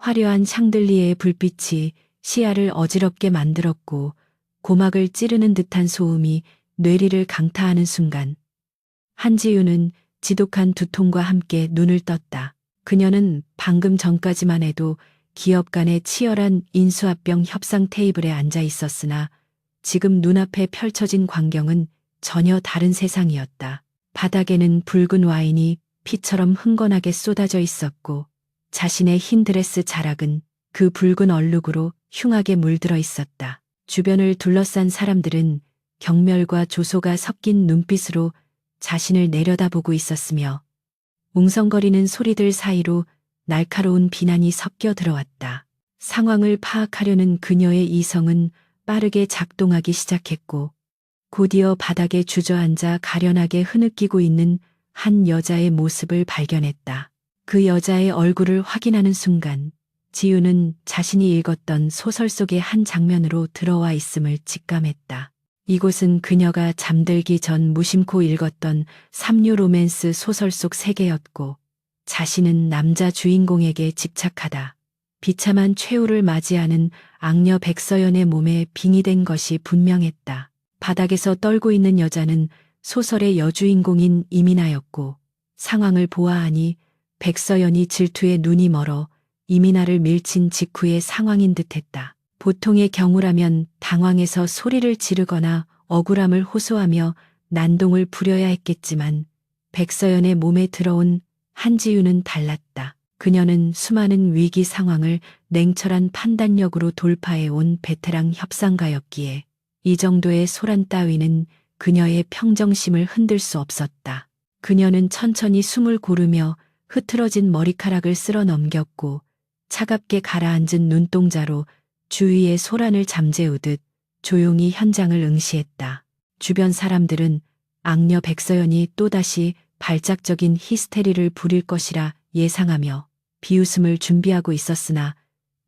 화려한 샹들리에의 불빛이 시야를 어지럽게 만들었고 고막을 찌르는 듯한 소음이 뇌리를 강타하는 순간 한지윤은 지독한 두통과 함께 눈을 떴다. 그녀는 방금 전까지만 해도 기업 간의 치열한 인수합병 협상 테이블에 앉아 있었으나 지금 눈앞에 펼쳐진 광경은 전혀 다른 세상이었다. 바닥에는 붉은 와인이 피처럼 흥건하게 쏟아져 있었고 자신의 흰 드레스 자락은 그 붉은 얼룩으로 흉하게 물들어 있었다. 주변을 둘러싼 사람들은 경멸과 조소가 섞인 눈빛으로 자신을 내려다보고 있었으며 웅성거리는 소리들 사이로 날카로운 비난이 섞여 들어왔다. 상황을 파악하려는 그녀의 이성은 빠르게 작동하기 시작했고 곧이어 바닥에 주저앉아 가련하게 흐느끼고 있는 한 여자의 모습을 발견했다. 그 여자의 얼굴을 확인하는 순간 지우는 자신이 읽었던 소설 속의 한 장면으로 들어와 있음을 직감했다. 이곳은 그녀가 잠들기 전 무심코 읽었던 삼류 로맨스 소설 속 세계였고 자신은 남자 주인공에게 집착하다 비참한 최후를 맞이하는 악녀 백서연의 몸에 빙의된 것이 분명했다. 바닥에서 떨고 있는 여자는 소설의 여주인공인 이민아였고 상황을 보아하니 백서연이 질투에 눈이 멀어 이민아를 밀친 직후의 상황인 듯했다. 보통의 경우라면 당황해서 소리를 지르거나 억울함을 호소하며 난동을 부려야 했겠지만 백서연의 몸에 들어온 한지윤은 달랐다. 그녀는 수많은 위기 상황을 냉철한 판단력으로 돌파해온 베테랑 협상가였기에 이 정도의 소란 따위는 그녀의 평정심을 흔들 수 없었다. 그녀는 천천히 숨을 고르며 흐트러진 머리카락을 쓸어 넘겼고 차갑게 가라앉은 눈동자로 주위의 소란을 잠재우듯 조용히 현장을 응시했다. 주변 사람들은 악녀 백서연이 또다시 발작적인 히스테리를 부릴 것이라 예상하며 비웃음을 준비하고 있었으나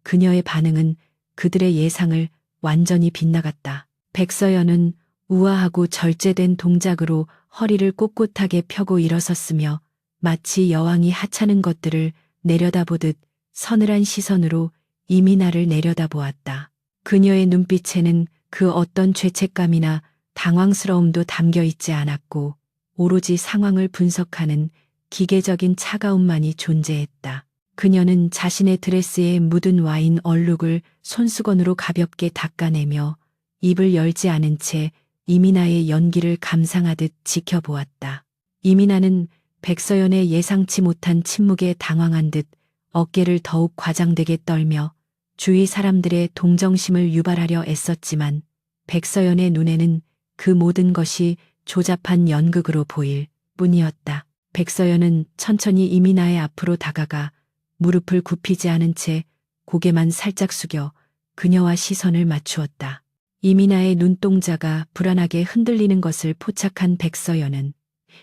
그녀의 반응은 그들의 예상을 완전히 빗나갔다. 백서연은 우아하고 절제된 동작으로 허리를 꼿꼿하게 펴고 일어섰으며 마치 여왕이 하찮은 것들을 내려다보듯 서늘한 시선으로 이민아를 내려다보았다. 그녀의 눈빛에는 그 어떤 죄책감이나 당황스러움도 담겨 있지 않았고 오로지 상황을 분석하는 기계적인 차가움만이 존재했다. 그녀는 자신의 드레스에 묻은 와인 얼룩을 손수건으로 가볍게 닦아내며 입을 열지 않은 채 이민아의 연기를 감상하듯 지켜보았다. 이민아는 백서연의 예상치 못한 침묵에 당황한 듯 어깨를 더욱 과장되게 떨며 주위 사람들의 동정심을 유발하려 애썼지만 백서연의 눈에는 그 모든 것이 조잡한 연극으로 보일 뿐이었다. 백서연은 천천히 이민아의 앞으로 다가가 무릎을 굽히지 않은 채 고개만 살짝 숙여 그녀와 시선을 맞추었다. 이민아의 눈동자가 불안하게 흔들리는 것을 포착한 백서연은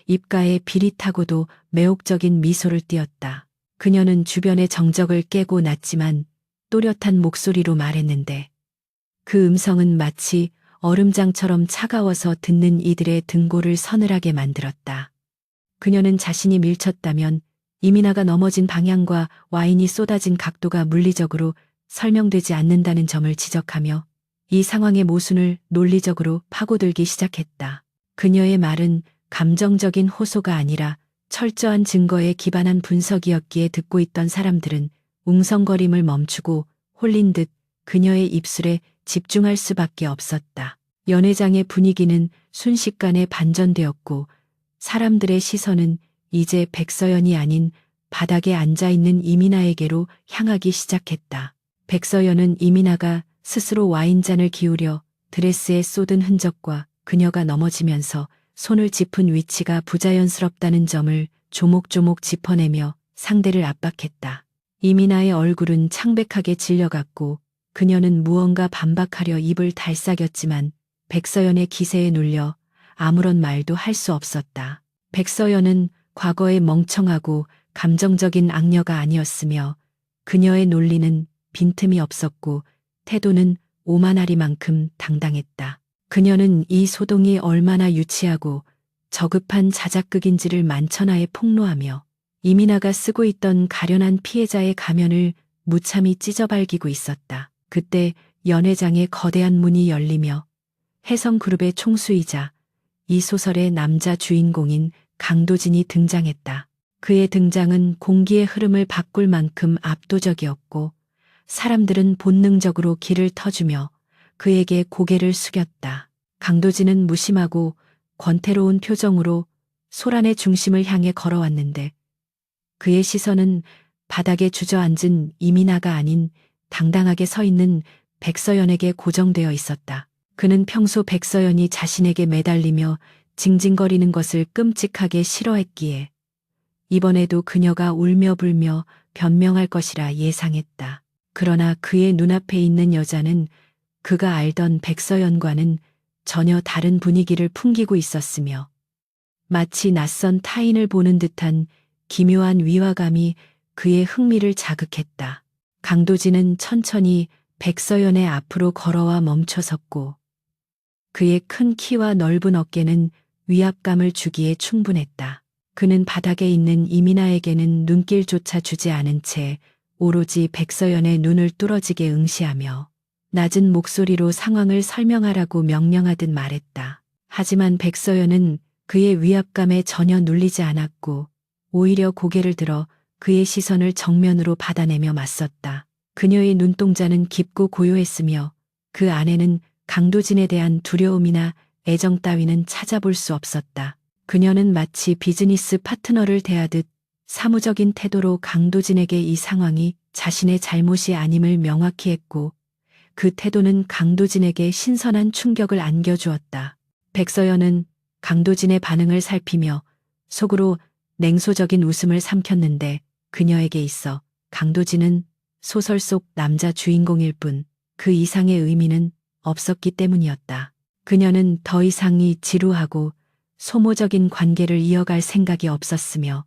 입가에 비릿하고도 매혹적인 미소를 띄었다. 그녀는 주변의 정적을 깨고 났지만 또렷한 목소리로 말했는데 그 음성은 마치 얼음장처럼 차가워서 듣는 이들의 등골을 서늘하게 만들었다. 그녀는 자신이 밀쳤다면 이민아가 넘어진 방향과 와인이 쏟아진 각도가 물리적으로 설명되지 않는다는 점을 지적하며 이 상황의 모순을 논리적으로 파고들기 시작했다. 그녀의 말은 감정적인 호소가 아니라 철저한 증거에 기반한 분석이었기에 듣고 있던 사람들은 웅성거림을 멈추고 홀린 듯 그녀의 입술에 집중할 수밖에 없었다. 연회장의 분위기는 순식간에 반전되었고 사람들의 시선은 이제 백서연이 아닌 바닥에 앉아있는 이민아에게로 향하기 시작했다. 백서연은 이민아가 스스로 와인잔을 기울여 드레스에 쏟은 흔적과 그녀가 넘어지면서 손을 짚은 위치가 부자연스럽다는 점을 조목조목 짚어내며 상대를 압박했다. 이민아의 얼굴은 창백하게 질려갔고 그녀는 무언가 반박하려 입을 달싹였지만 백서연의 기세에 눌려 아무런 말도 할 수 없었다. 백서연은 과거에 멍청하고 감정적인 악녀가 아니었으며 그녀의 논리는 빈틈이 없었고 태도는 오만하리만큼 당당했다. 그녀는 이 소동이 얼마나 유치하고 저급한 자작극인지를 만천하에 폭로하며 이민아가 쓰고 있던 가련한 피해자의 가면을 무참히 찢어발기고 있었다. 그때 연회장의 거대한 문이 열리며 혜성그룹의 총수이자 이 소설의 남자 주인공인 강도진이 등장했다. 그의 등장은 공기의 흐름을 바꿀 만큼 압도적이었고 사람들은 본능적으로 길을 터주며 그에게 고개를 숙였다. 강도진은 무심하고 권태로운 표정으로 소란의 중심을 향해 걸어왔는데 그의 시선은 바닥에 주저앉은 이민아가 아닌 당당하게 서 있는 백서연에게 고정되어 있었다. 그는 평소 백서연이 자신에게 매달리며 징징거리는 것을 끔찍하게 싫어했기에 이번에도 그녀가 울며 불며 변명할 것이라 예상했다. 그러나 그의 눈앞에 있는 여자는 그가 알던 백서연과는 전혀 다른 분위기를 풍기고 있었으며 마치 낯선 타인을 보는 듯한 기묘한 위화감이 그의 흥미를 자극했다. 강도진은 천천히 백서연의 앞으로 걸어와 멈춰섰고 그의 큰 키와 넓은 어깨는 위압감을 주기에 충분했다. 그는 바닥에 있는 이민아에게는 눈길조차 주지 않은 채 오로지 백서연의 눈을 뚫어지게 응시하며 낮은 목소리로 상황을 설명하라고 명령하듯 말했다. 하지만 백서연은 그의 위압감에 전혀 눌리지 않았고 오히려 고개를 들어 그의 시선을 정면으로 받아내며 맞섰다. 그녀의 눈동자는 깊고 고요했으며 그 안에는 강도진에 대한 두려움이나 애정 따위는 찾아볼 수 없었다. 그녀는 마치 비즈니스 파트너를 대하듯 사무적인 태도로 강도진에게 이 상황이 자신의 잘못이 아님을 명확히 했고 그 태도는 강도진에게 신선한 충격을 안겨주었다. 백서연은 강도진의 반응을 살피며 속으로 냉소적인 웃음을 삼켰는데 그녀에게 있어 강도진은 소설 속 남자 주인공일 뿐 그 이상의 의미는 없었기 때문이었다. 그녀는 더 이상이 지루하고 소모적인 관계를 이어갈 생각이 없었으며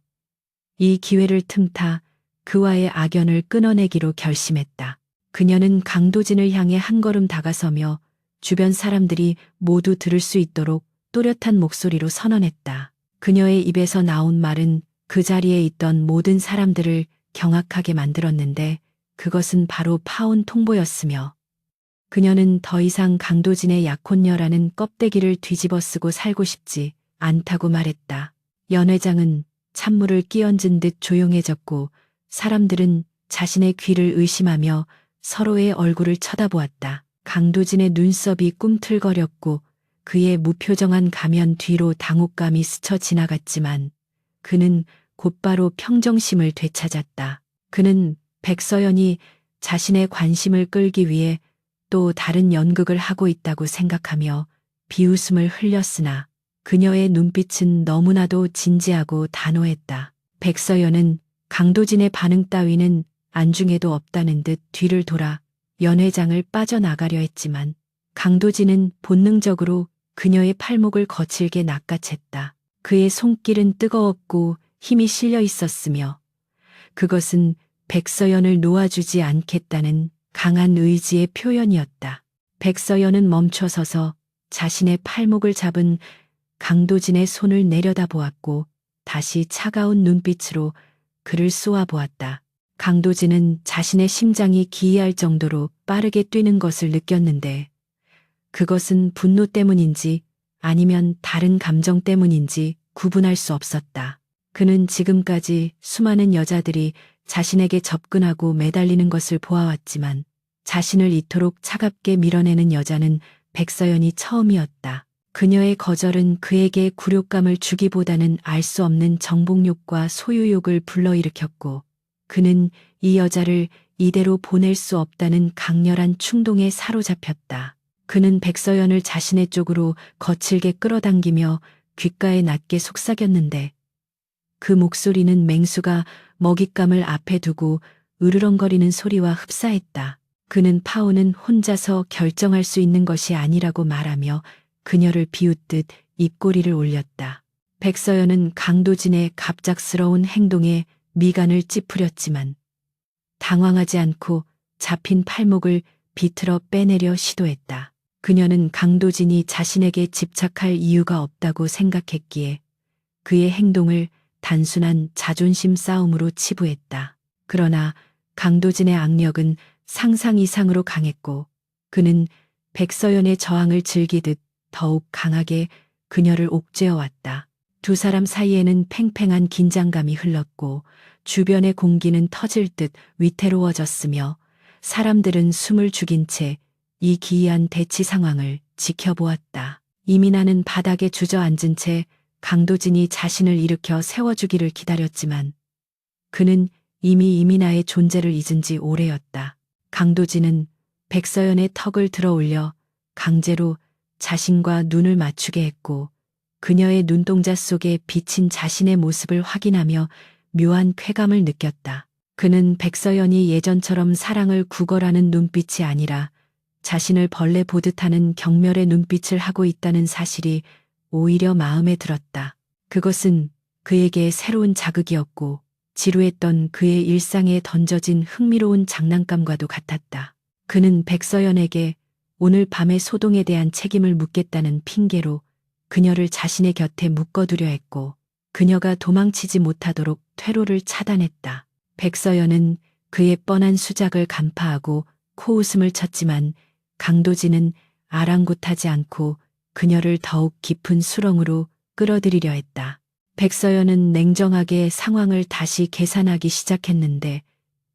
이 기회를 틈타 그와의 악연을 끊어내기로 결심했다. 그녀는 강도진을 향해 한 걸음 다가서며 주변 사람들이 모두 들을 수 있도록 또렷한 목소리로 선언했다. 그녀의 입에서 나온 말은 그 자리에 있던 모든 사람들을 경악하게 만들었는데 그것은 바로 파혼 통보였으며 그녀는 더 이상 강도진의 약혼녀라는 껍데기를 뒤집어 쓰고 살고 싶지 않다고 말했다. 연 회장은 찬물을 끼얹은 듯 조용해졌고 사람들은 자신의 귀를 의심하며 서로의 얼굴을 쳐다보았다. 강도진의 눈썹이 꿈틀거렸고 그의 무표정한 가면 뒤로 당혹감이 스쳐 지나갔지만 그는 곧바로 평정심을 되찾았다. 그는 백서연이 자신의 관심을 끌기 위해 또 다른 연극을 하고 있다고 생각하며 비웃음을 흘렸으나 그녀의 눈빛은 너무나도 진지하고 단호했다. 백서연은 강도진의 반응 따위는 안중에도 없다는 듯 뒤를 돌아 연 회장을 빠져나가려 했지만 강도진은 본능적으로 그녀의 팔목을 거칠게 낚아챘다. 그의 손길은 뜨거웠고 힘이 실려 있었으며 그것은 백서연을 놓아주지 않겠다는 강한 의지의 표현이었다. 백서연은 멈춰서서 자신의 팔목을 잡은 강도진의 손을 내려다보았고 다시 차가운 눈빛으로 그를 쏘아보았다. 강도진은 자신의 심장이 기이할 정도로 빠르게 뛰는 것을 느꼈는데 그것은 분노 때문인지 아니면 다른 감정 때문인지 구분할 수 없었다. 그는 지금까지 수많은 여자들이 자신에게 접근하고 매달리는 것을 보아왔지만 자신을 이토록 차갑게 밀어내는 여자는 백서연이 처음이었다. 그녀의 거절은 그에게 굴욕감을 주기보다는 알 수 없는 정복욕과 소유욕을 불러일으켰고 그는 이 여자를 이대로 보낼 수 없다는 강렬한 충동에 사로잡혔다. 그는 백서연을 자신의 쪽으로 거칠게 끌어당기며 귓가에 낮게 속삭였는데 그 목소리는 맹수가 먹잇감을 앞에 두고 으르렁거리는 소리와 흡사했다. 그는 파혼은 혼자서 결정할 수 있는 것이 아니라고 말하며 그녀를 비웃듯 입꼬리를 올렸다. 백서연은 강도진의 갑작스러운 행동에 미간을 찌푸렸지만 당황하지 않고 잡힌 팔목을 비틀어 빼내려 시도했다. 그녀는 강도진이 자신에게 집착할 이유가 없다고 생각했기에 그의 행동을 단순한 자존심 싸움으로 치부했다. 그러나 강도진의 악력은 상상 이상으로 강했고 그는 백서연의 저항을 즐기듯 더욱 강하게 그녀를 옥죄어 왔다. 두 사람 사이에는 팽팽한 긴장감이 흘렀고 주변의 공기는 터질 듯 위태로워졌으며 사람들은 숨을 죽인 채 이 기이한 대치 상황을 지켜보았다. 이민아는 바닥에 주저앉은 채 강도진이 자신을 일으켜 세워주기를 기다렸지만 그는 이미 이민아의 존재를 잊은 지 오래였다. 강도진은 백서연의 턱을 들어 올려 강제로 자신과 눈을 맞추게 했고 그녀의 눈동자 속에 비친 자신의 모습을 확인하며 묘한 쾌감을 느꼈다. 그는 백서연이 예전처럼 사랑을 구걸하는 눈빛이 아니라 자신을 벌레 보듯 하는 경멸의 눈빛을 하고 있다는 사실이 오히려 마음에 들었다. 그것은 그에게 새로운 자극이었고 지루했던 그의 일상에 던져진 흥미로운 장난감과도 같았다. 그는 백서연에게 오늘 밤의 소동에 대한 책임을 묻겠다는 핑계로 그녀를 자신의 곁에 묶어두려 했고 그녀가 도망치지 못하도록 퇴로를 차단했다. 백서연은 그의 뻔한 수작을 간파하고 코웃음을 쳤지만 강도진은 아랑곳하지 않고 그녀를 더욱 깊은 수렁으로 끌어들이려 했다. 백서연은 냉정하게 상황을 다시 계산하기 시작했는데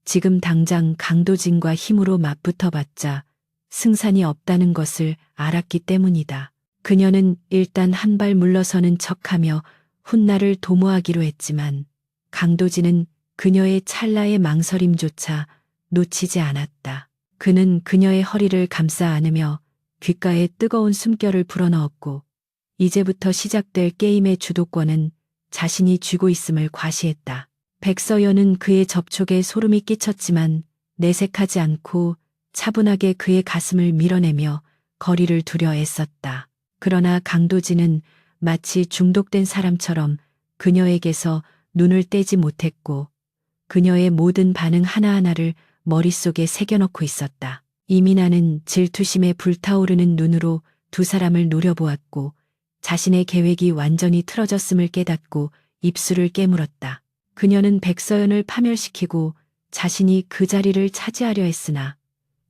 지금 당장 강도진과 힘으로 맞붙어봤자 승산이 없다는 것을 알았기 때문이다. 그녀는 일단 한 발 물러서는 척하며 훗날을 도모하기로 했지만 강도진은 그녀의 찰나의 망설임조차 놓치지 않았다. 그는 그녀의 허리를 감싸 안으며 귓가에 뜨거운 숨결을 불어넣었고 이제부터 시작될 게임의 주도권은 자신이 쥐고 있음을 과시했다. 백서연은 그의 접촉에 소름이 끼쳤지만 내색하지 않고 차분하게 그의 가슴을 밀어내며 거리를 두려 애썼다. 그러나 강도진은 마치 중독된 사람처럼 그녀에게서 눈을 떼지 못했고 그녀의 모든 반응 하나하나를 머릿속에 새겨넣고 있었다. 이민아는 질투심에 불타오르는 눈으로 두 사람을 노려보았고 자신의 계획이 완전히 틀어졌음을 깨닫고 입술을 깨물었다. 그녀는 백서연을 파멸시키고 자신이 그 자리를 차지하려 했으나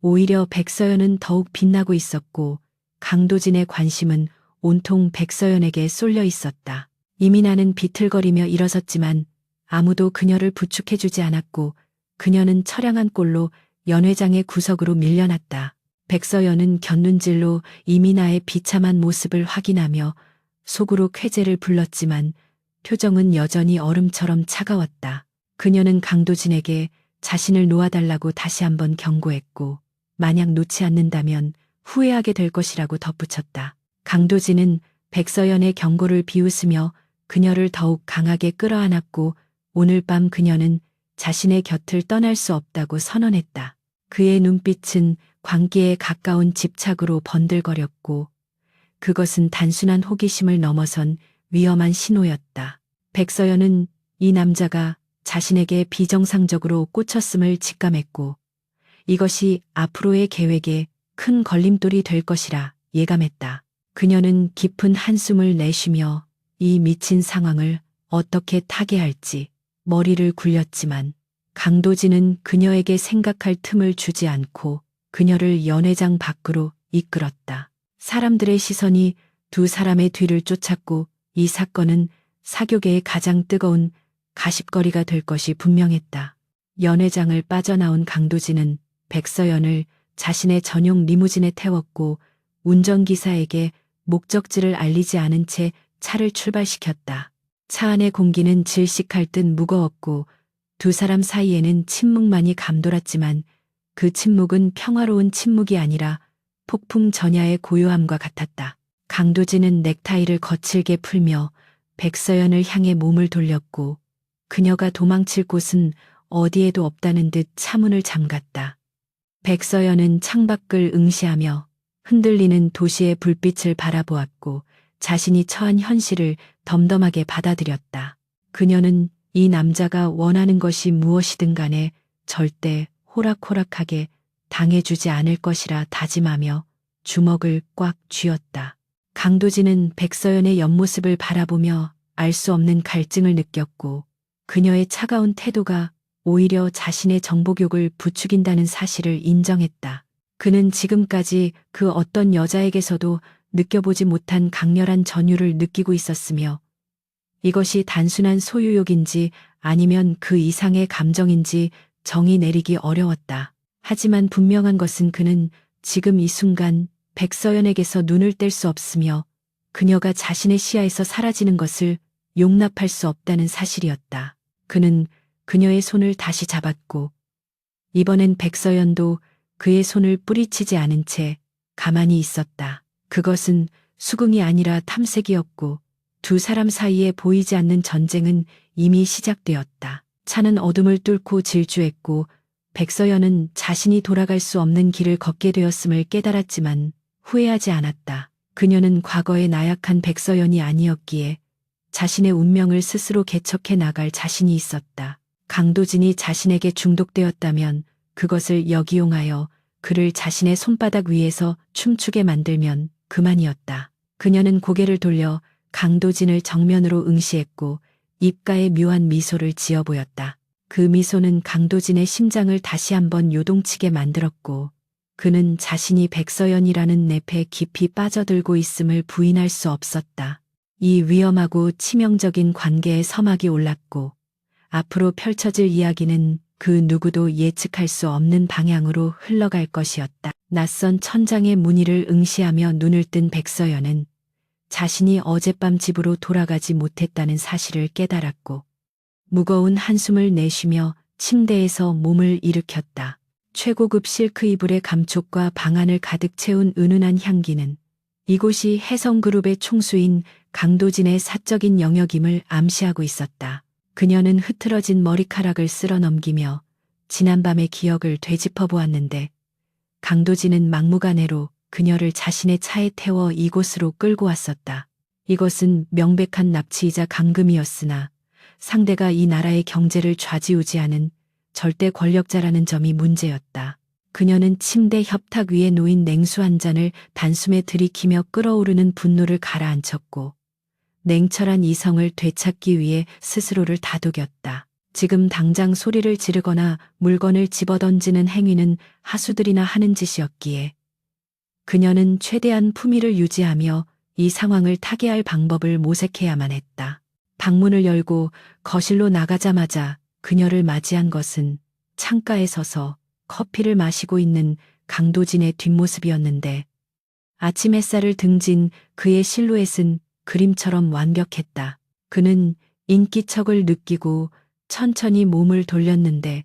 오히려 백서연은 더욱 빛나고 있었고 강도진의 관심은 온통 백서연에게 쏠려 있었다. 이민아는 비틀거리며 일어섰지만 아무도 그녀를 부축해주지 않았고 그녀는 처량한 꼴로 연회장의 구석으로 밀려났다. 백서연은 곁눈질로 이민아의 비참한 모습을 확인하며 속으로 쾌재를 불렀지만 표정은 여전히 얼음처럼 차가웠다. 그녀는 강도진에게 자신을 놓아달라고 다시 한번 경고했고 만약 놓지 않는다면 후회하게 될 것이라고 덧붙였다. 강도진은 백서연의 경고를 비웃으며 그녀를 더욱 강하게 끌어안았고 오늘 밤 그녀는 자신의 곁을 떠날 수 없다고 선언했다. 그의 눈빛은 광기에 가까운 집착으로 번들거렸고 그것은 단순한 호기심을 넘어선 위험한 신호였다. 백서연은 이 남자가 자신에게 비정상적으로 꽂혔음을 직감했고 이것이 앞으로의 계획에 큰 걸림돌이 될 것이라 예감했다. 그녀는 깊은 한숨을 내쉬며 이 미친 상황을 어떻게 타개할지 머리를 굴렸지만 강도진은 그녀에게 생각할 틈을 주지 않고 그녀를 연회장 밖으로 이끌었다. 사람들의 시선이 두 사람의 뒤를 쫓았고 이 사건은 사교계의 가장 뜨거운 가십거리가 될 것이 분명했다. 연회장을 빠져나온 강도진은 백서연을 자신의 전용 리무진에 태웠고 운전기사에게 목적지를 알리지 않은 채 차를 출발시켰다. 차 안의 공기는 질식할 듯 무거웠고 두 사람 사이에는 침묵만이 감돌았지만 그 침묵은 평화로운 침묵이 아니라 폭풍 전야의 고요함과 같았다. 강도진은 넥타이를 거칠게 풀며 백서연을 향해 몸을 돌렸고 그녀가 도망칠 곳은 어디에도 없다는 듯 차문을 잠갔다. 백서연은 창밖을 응시하며 흔들리는 도시의 불빛을 바라보았고 자신이 처한 현실을 덤덤하게 받아들였다. 그녀는 이 남자가 원하는 것이 무엇이든 간에 절대 호락호락하게 당해주지 않을 것이라 다짐하며 주먹을 꽉 쥐었다. 강도진은 백서연의 옆모습을 바라보며 알 수 없는 갈증을 느꼈고 그녀의 차가운 태도가 오히려 자신의 정복욕을 부추긴다는 사실을 인정했다. 그는 지금까지 그 어떤 여자에게서도 느껴보지 못한 강렬한 전율을 느끼고 있었으며 이것이 단순한 소유욕인지 아니면 그 이상의 감정인지 정의 내리기 어려웠다. 하지만 분명한 것은 그는 지금 이 순간 백서연에게서 눈을 뗄 수 없으며 그녀가 자신의 시야에서 사라지는 것을 용납할 수 없다는 사실이었다. 그는 그녀의 손을 다시 잡았고 이번엔 백서연도 그의 손을 뿌리치지 않은 채 가만히 있었다. 그것은 수긍이 아니라 탐색이었고 두 사람 사이에 보이지 않는 전쟁은 이미 시작되었다. 차는 어둠을 뚫고 질주했고 백서연은 자신이 돌아갈 수 없는 길을 걷게 되었음을 깨달았지만 후회하지 않았다. 그녀는 과거의 나약한 백서연이 아니었기에 자신의 운명을 스스로 개척해 나갈 자신이 있었다. 강도진이 자신에게 중독되었다면 그것을 역이용하여 그를 자신의 손바닥 위에서 춤추게 만들면 그만이었다. 그녀는 고개를 돌려 강도진을 정면으로 응시했고 입가에 묘한 미소를 지어 보였다. 그 미소는 강도진의 심장을 다시 한번 요동치게 만들었고 그는 자신이 백서연이라는 늪에 깊이 빠져들고 있음을 부인할 수 없었다. 이 위험하고 치명적인 관계에 서막이 올랐고 앞으로 펼쳐질 이야기는 그 누구도 예측할 수 없는 방향으로 흘러갈 것이었다. 낯선 천장의 무늬를 응시하며 눈을 뜬 백서연은 자신이 어젯밤 집으로 돌아가지 못했다는 사실을 깨달았고 무거운 한숨을 내쉬며 침대에서 몸을 일으켰다. 최고급 실크 이불의 감촉과 방안을 가득 채운 은은한 향기는 이곳이 혜성그룹의 총수인 강도진의 사적인 영역임을 암시하고 있었다. 그녀는 흐트러진 머리카락을 쓸어 넘기며 지난밤의 기억을 되짚어 보았는데 강도진은 막무가내로 그녀를 자신의 차에 태워 이곳으로 끌고 왔었다. 이것은 명백한 납치이자 감금이었으나 상대가 이 나라의 경제를 좌지우지하는 절대 권력자라는 점이 문제였다. 그녀는 침대 협탁 위에 놓인 냉수 한 잔을 단숨에 들이키며 끓어오르는 분노를 가라앉혔고 냉철한 이성을 되찾기 위해 스스로를 다독였다. 지금 당장 소리를 지르거나 물건을 집어던지는 행위는 하수들이나 하는 짓이었기에 그녀는 최대한 품위를 유지하며 이 상황을 타개할 방법을 모색해야만 했다. 방문을 열고 거실로 나가자마자 그녀를 맞이한 것은 창가에 서서 커피를 마시고 있는 강도진의 뒷모습이었는데 아침 햇살을 등진 그의 실루엣은 그림처럼 완벽했다. 그는 인기척을 느끼고 천천히 몸을 돌렸는데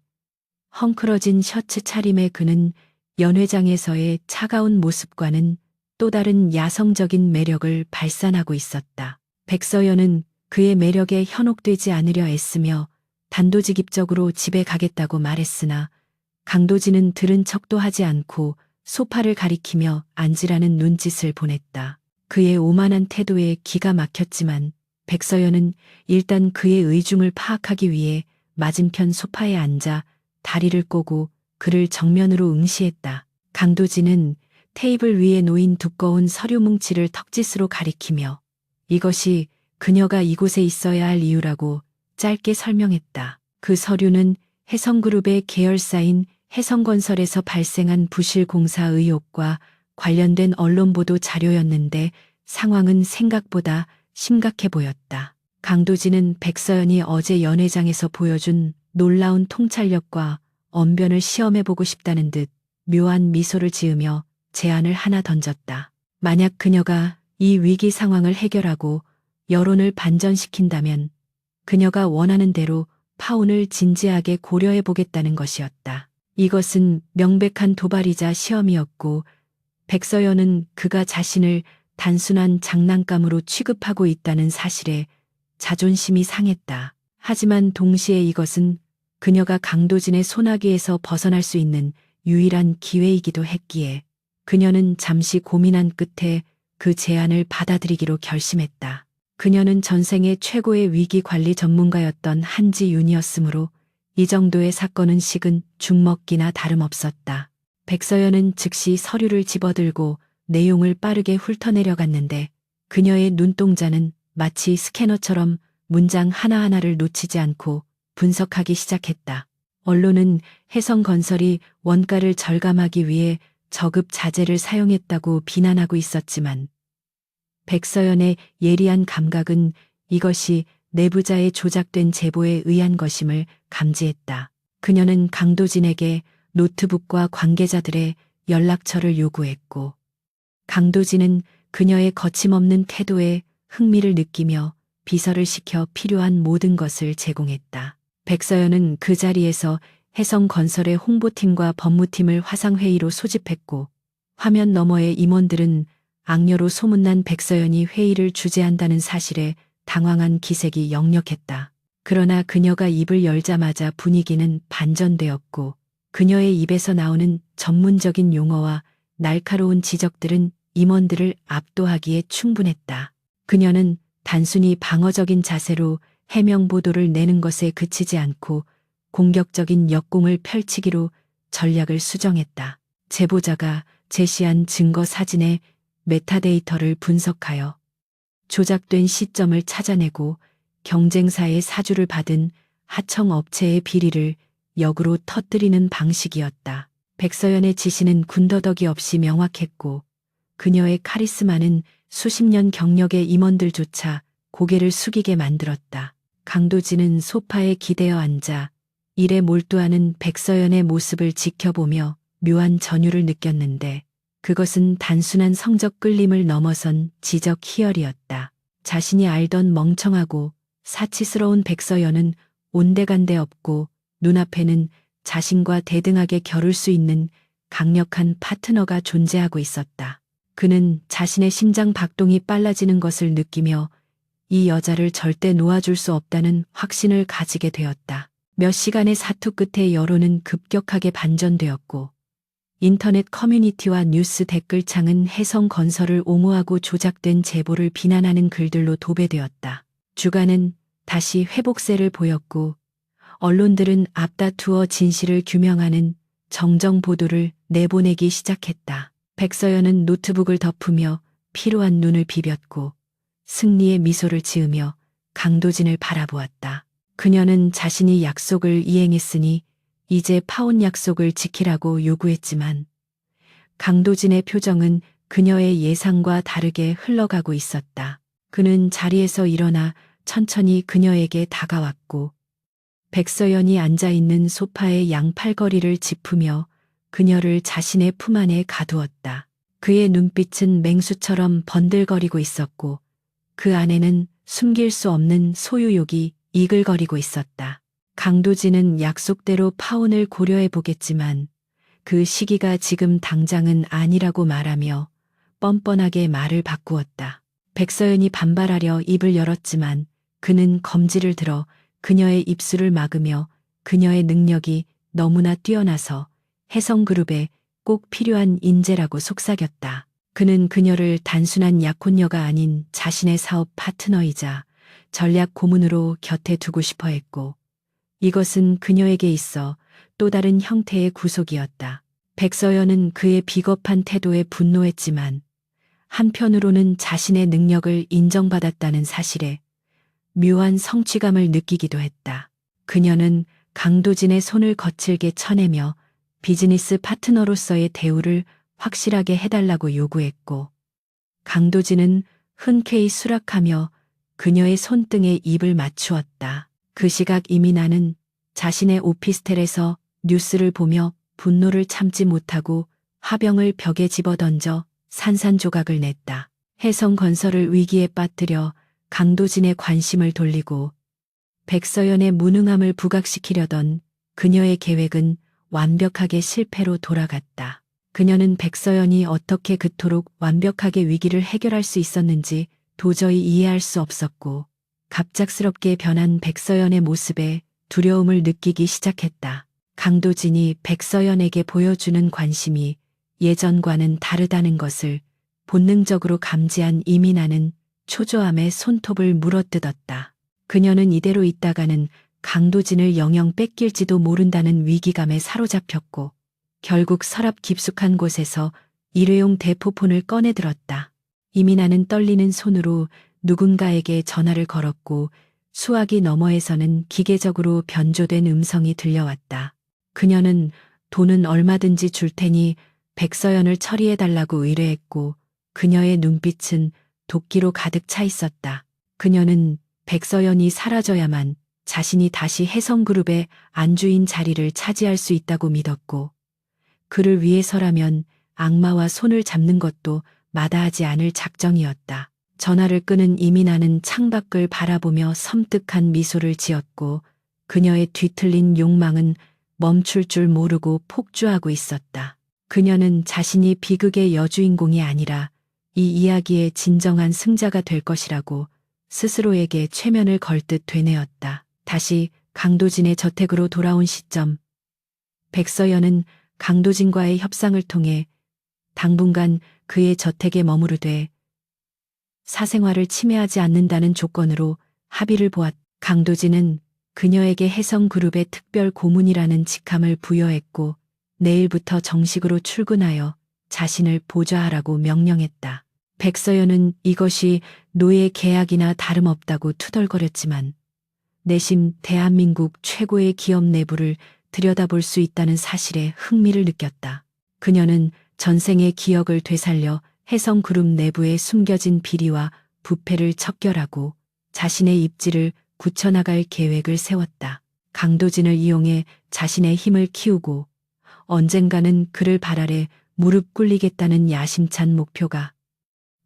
헝클어진 셔츠 차림의 그는 연회장에서의 차가운 모습과는 또 다른 야성적인 매력을 발산하고 있었다. 백서연은 그의 매력에 현혹되지 않으려 애쓰며 단도직입적으로 집에 가겠다고 말했으나 강도진은 들은 척도 하지 않고 소파를 가리키며 앉으라는 눈짓을 보냈다. 그의 오만한 태도에 기가 막혔지만 백서연은 일단 그의 의중을 파악하기 위해 맞은편 소파에 앉아 다리를 꼬고 그를 정면으로 응시했다. 강도진은 테이블 위에 놓인 두꺼운 서류 뭉치를 턱짓으로 가리키며 이것이 그녀가 이곳에 있어야 할 이유라고 짧게 설명했다. 그 서류는 혜성그룹의 계열사인 혜성건설에서 발생한 부실 공사 의혹과 관련된 언론보도 자료였는데 상황은 생각보다 심각해 보였다. 강도진은 백서연이 어제 연회장에서 보여준 놀라운 통찰력과 언변을 시험해보고 싶다는 듯 묘한 미소를 지으며 제안을 하나 던졌다. 만약 그녀가 이 위기 상황을 해결하고 여론을 반전시킨다면 그녀가 원하는 대로 파혼을 진지하게 고려해보겠다는 것이었다. 이것은 명백한 도발이자 시험이었고 백서연은 그가 자신을 단순한 장난감으로 취급하고 있다는 사실에 자존심이 상했다. 하지만 동시에 이것은 그녀가 강도진의 소나기에서 벗어날 수 있는 유일한 기회이기도 했기에 그녀는 잠시 고민한 끝에 그 제안을 받아들이기로 결심했다. 그녀는 전생의 최고의 위기 관리 전문가였던 한지윤이었으므로 이 정도의 사건은 식은 죽먹기나 다름없었다. 백서연은 즉시 서류를 집어들고 내용을 빠르게 훑어내려갔는데 그녀의 눈동자는 마치 스캐너처럼 문장 하나하나를 놓치지 않고 분석하기 시작했다. 언론은 혜성건설이 원가를 절감하기 위해 저급 자재를 사용했다고 비난하고 있었지만 백서연의 예리한 감각은 이것이 내부자의 조작된 제보에 의한 것임을 감지했다. 그녀는 강도진에게 노트북과 관계자들의 연락처를 요구했고 강도진은 그녀의 거침없는 태도에 흥미를 느끼며 비서를 시켜 필요한 모든 것을 제공했다. 백서연은 그 자리에서 혜성건설의 홍보팀과 법무팀을 화상회의로 소집했고 화면 너머의 임원들은 악녀로 소문난 백서연이 회의를 주재한다는 사실에 당황한 기색이 역력했다. 그러나 그녀가 입을 열자마자 분위기는 반전되었고 그녀의 입에서 나오는 전문적인 용어와 날카로운 지적들은 임원들을 압도하기에 충분했다. 그녀는 단순히 방어적인 자세로 해명 보도를 내는 것에 그치지 않고 공격적인 역공을 펼치기로 전략을 수정했다. 제보자가 제시한 증거 사진의 메타데이터를 분석하여 조작된 시점을 찾아내고 경쟁사의 사주를 받은 하청 업체의 비리를 역으로 터뜨리는 방식이었다. 백서연의 지시는 군더더기 없이 명확했고 그녀의 카리스마는 수십 년 경력의 임원들조차 고개를 숙이게 만들었다. 강도진은 소파에 기대어 앉아 일에 몰두하는 백서연의 모습을 지켜보며 묘한 전율을 느꼈는데 그것은 단순한 성적 끌림을 넘어선 지적 희열이었다. 자신이 알던 멍청하고 사치스러운 백서연은 온데간데 없고 눈앞에는 자신과 대등하게 겨룰 수 있는 강력한 파트너가 존재하고 있었다. 그는 자신의 심장 박동이 빨라지는 것을 느끼며 이 여자를 절대 놓아줄 수 없다는 확신을 가지게 되었다. 몇 시간의 사투 끝에 여론은 급격하게 반전되었고 인터넷 커뮤니티와 뉴스 댓글창은 혜성건설을 옹호하고 조작된 제보를 비난하는 글들로 도배되었다. 주가는 다시 회복세를 보였고 언론들은 앞다투어 진실을 규명하는 정정 보도를 내보내기 시작했다. 백서연은 노트북을 덮으며 피로한 눈을 비볐고 승리의 미소를 지으며 강도진을 바라보았다. 그녀는 자신이 약속을 이행했으니 이제 파혼 약속을 지키라고 요구했지만 강도진의 표정은 그녀의 예상과 다르게 흘러가고 있었다. 그는 자리에서 일어나 천천히 그녀에게 다가왔고 백서연이 앉아있는 소파의 양팔걸이를 짚으며 그녀를 자신의 품 안에 가두었다. 그의 눈빛은 맹수처럼 번들거리고 있었고 그 안에는 숨길 수 없는 소유욕이 이글거리고 있었다. 강도진은 약속대로 파혼을 고려해 보겠지만 그 시기가 지금 당장은 아니라고 말하며 뻔뻔하게 말을 바꾸었다. 백서연이 반발하려 입을 열었지만 그는 검지를 들어 그녀의 입술을 막으며 그녀의 능력이 너무나 뛰어나서 혜성그룹에 꼭 필요한 인재라고 속삭였다. 그는 그녀를 단순한 약혼녀가 아닌 자신의 사업 파트너이자 전략 고문으로 곁에 두고 싶어 했고 이것은 그녀에게 있어 또 다른 형태의 구속이었다. 백서연은 그의 비겁한 태도에 분노했지만 한편으로는 자신의 능력을 인정받았다는 사실에 묘한 성취감을 느끼기도 했다. 그녀는 강도진의 손을 거칠게 쳐내며 비즈니스 파트너로서의 대우를 확실하게 해달라고 요구했고 강도진은 흔쾌히 수락하며 그녀의 손등에 입을 맞추었다. 그 시각 이민아는 자신의 오피스텔에서 뉴스를 보며 분노를 참지 못하고 화병을 벽에 집어던져 산산조각을 냈다. 혜성건설을 위기에 빠뜨려 강도진의 관심을 돌리고 백서연의 무능함을 부각시키려던 그녀의 계획은 완벽하게 실패로 돌아갔다. 그녀는 백서연이 어떻게 그토록 완벽하게 위기를 해결할 수 있었는지 도저히 이해할 수 없었고 갑작스럽게 변한 백서연의 모습에 두려움을 느끼기 시작했다. 강도진이 백서연에게 보여주는 관심이 예전과는 다르다는 것을 본능적으로 감지한 이민아는 초조함에 손톱을 물어뜯었다. 그녀는 이대로 있다가는 강도진을 영영 뺏길지도 모른다는 위기감에 사로잡혔고 결국 서랍 깊숙한 곳에서 일회용 대포폰을 꺼내들었다. 이민아는 떨리는 손으로 누군가에게 전화를 걸었고 수화기 너머에서는 기계적으로 변조된 음성이 들려왔다. 그녀는 돈은 얼마든지 줄 테니 백서연을 처리해달라고 의뢰했고 그녀의 눈빛은 도끼로 가득 차 있었다. 그녀는 백서연이 사라져야만 자신이 다시 혜성그룹의 안주인 자리를 차지할 수 있다고 믿었고 그를 위해서라면 악마와 손을 잡는 것도 마다하지 않을 작정이었다. 전화를 끄는 이민아는 창밖을 바라보며 섬뜩한 미소를 지었고 그녀의 뒤틀린 욕망은 멈출 줄 모르고 폭주하고 있었다. 그녀는 자신이 비극의 여주인공이 아니라 이 이야기의 진정한 승자가 될 것이라고 스스로에게 최면을 걸 듯 되뇌었다. 다시 강도진의 저택으로 돌아온 시점. 백서연은 강도진과의 협상을 통해 당분간 그의 저택에 머무르되 사생활을 침해하지 않는다는 조건으로 합의를 보았다. 강도진은 그녀에게 혜성그룹의 특별 고문이라는 직함을 부여했고 내일부터 정식으로 출근하여 자신을 보좌하라고 명령했다. 백서연은 이것이 노예 계약이나 다름없다고 투덜거렸지만 내심 대한민국 최고의 기업 내부를 들여다볼 수 있다는 사실에 흥미를 느꼈다. 그녀는 전생의 기억을 되살려 혜성그룹 내부에 숨겨진 비리와 부패를 척결하고 자신의 입지를 굳혀나갈 계획을 세웠다. 강도진을 이용해 자신의 힘을 키우고 언젠가는 그를 발 아래 무릎 꿇리겠다는 야심찬 목표가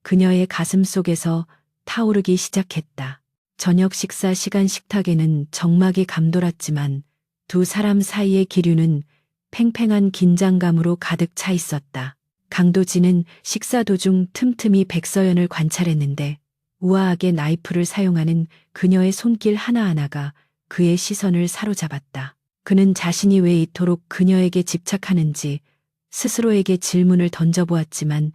그녀의 가슴 속에서 타오르기 시작했다. 저녁 식사 시간 식탁에는 정막이 감돌았지만 두 사람 사이의 기류는 팽팽한 긴장감으로 가득 차 있었다. 강도진은 식사 도중 틈틈이 백서연을 관찰했는데 우아하게 나이프를 사용하는 그녀의 손길 하나하나가 그의 시선을 사로잡았다. 그는 자신이 왜 이토록 그녀에게 집착하는지 스스로에게 질문을 던져보았지만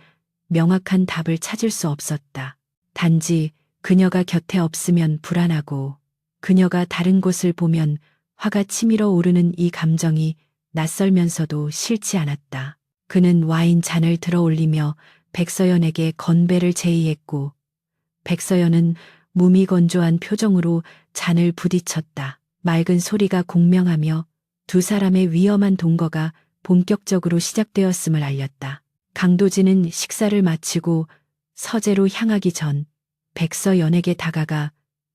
명확한 답을 찾을 수 없었다. 단지 그녀가 곁에 없으면 불안하고 그녀가 다른 곳을 보면 화가 치밀어 오르는 이 감정이 낯설면서도 싫지 않았다. 그는 와인 잔을 들어 올리며 백서연에게 건배를 제의했고 백서연은 무미건조한 표정으로 잔을 부딪혔다. 맑은 소리가 공명하며 두 사람의 위험한 동거가 본격적으로 시작되었음을 알렸다. 강도진은 식사를 마치고 서재로 향하기 전 백서연에게 다가가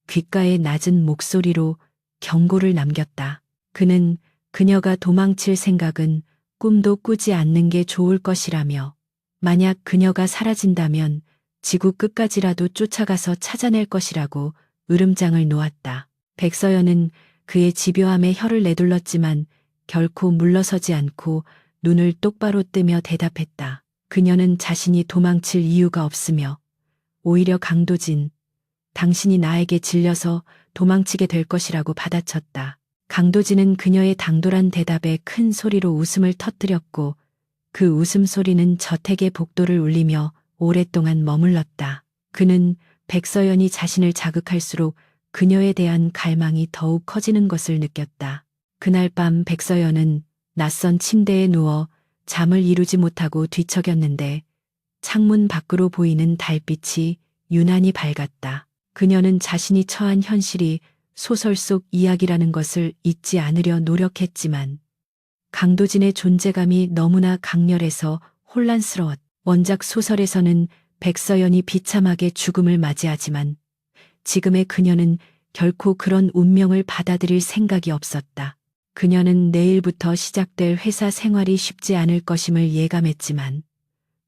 귓가에 낮은 목소리로 경고를 남겼다. 그는 그녀가 도망칠 생각은 꿈도 꾸지 않는 게 좋을 것이라며 만약 그녀가 사라진다면 지구 끝까지라도 쫓아가서 찾아낼 것이라고 으름장을 놓았다. 백서연은 그의 집요함에 혀를 내둘렀지만 결코 물러서지 않고 눈을 똑바로 뜨며 대답했다. 그녀는 자신이 도망칠 이유가 없으며 오히려 강도진, 당신이 나에게 질려서 도망치게 될 것이라고 받아쳤다. 강도진은 그녀의 당돌한 대답에 큰 소리로 웃음을 터뜨렸고 그 웃음소리는 저택의 복도를 울리며 오랫동안 머물렀다. 그는 백서연이 자신을 자극할수록 그녀에 대한 갈망이 더욱 커지는 것을 느꼈다. 그날 밤 백서연은 낯선 침대에 누워 잠을 이루지 못하고 뒤척였는데 창문 밖으로 보이는 달빛이 유난히 밝았다. 그녀는 자신이 처한 현실이 소설 속 이야기라는 것을 잊지 않으려 노력했지만 강도진의 존재감이 너무나 강렬해서 혼란스러웠다. 원작 소설에서는 백서연이 비참하게 죽음을 맞이하지만 지금의 그녀는 결코 그런 운명을 받아들일 생각이 없었다. 그녀는 내일부터 시작될 회사 생활이 쉽지 않을 것임을 예감했지만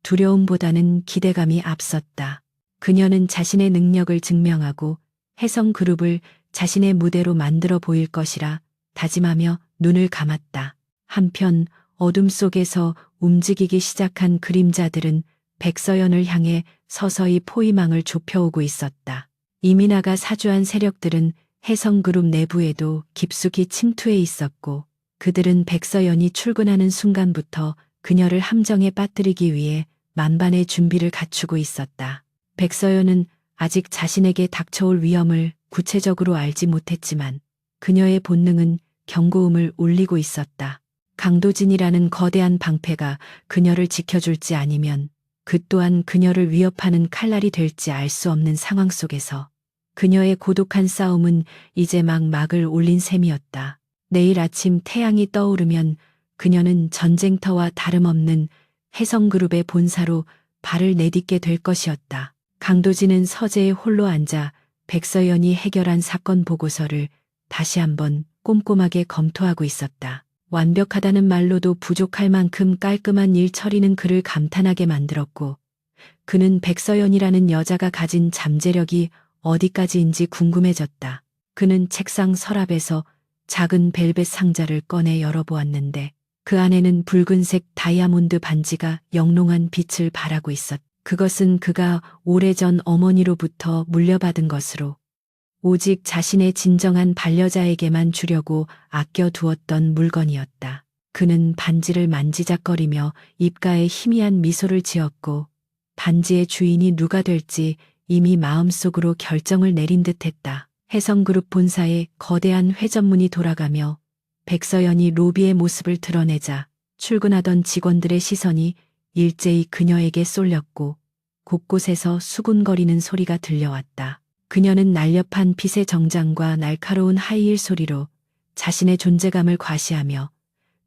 두려움보다는 기대감이 앞섰다. 그녀는 자신의 능력을 증명하고 혜성그룹을 자신의 무대로 만들어 보일 것이라 다짐하며 눈을 감았다. 한편 어둠 속에서 움직이기 시작한 그림자들은 백서연을 향해 서서히 포위망을 좁혀오고 있었다. 이민아가 사주한 세력들은 혜성그룹 내부에도 깊숙이 침투해 있었고 그들은 백서연이 출근하는 순간부터 그녀를 함정에 빠뜨리기 위해 만반의 준비를 갖추고 있었다. 백서연은 아직 자신에게 닥쳐올 위험을 구체적으로 알지 못했지만 그녀의 본능은 경고음을 울리고 있었다. 강도진이라는 거대한 방패가 그녀를 지켜줄지 아니면 그 또한 그녀를 위협하는 칼날이 될지 알 수 없는 상황 속에서 그녀의 고독한 싸움은 이제 막 막을 올린 셈이었다. 내일 아침 태양이 떠오르면 그녀는 전쟁터와 다름없는 혜성그룹의 본사로 발을 내딛게 될 것이었다. 강도진은 서재에 홀로 앉아 백서연이 해결한 사건 보고서를 다시 한번 꼼꼼하게 검토하고 있었다. 완벽하다는 말로도 부족할 만큼 깔끔한 일 처리는 그를 감탄하게 만들었고, 그는 백서연이라는 여자가 가진 잠재력이 어디까지인지 궁금해졌다. 그는 책상 서랍에서 작은 벨벳 상자를 꺼내 열어보았는데 그 안에는 붉은색 다이아몬드 반지가 영롱한 빛을 발하고 있었다. 그것은 그가 오래전 어머니로부터 물려받은 것으로 오직 자신의 진정한 반려자에게만 주려고 아껴두었던 물건이었다. 그는 반지를 만지작거리며 입가에 희미한 미소를 지었고 반지의 주인이 누가 될지 이미 마음속으로 결정을 내린 듯했다. 혜성그룹 본사에 거대한 회전문이 돌아가며 백서연이 로비의 모습을 드러내자 출근하던 직원들의 시선이 일제히 그녀에게 쏠렸고 곳곳에서 수군거리는 소리가 들려왔다. 그녀는 날렵한 핏의 정장과 날카로운 하이힐 소리로 자신의 존재감을 과시하며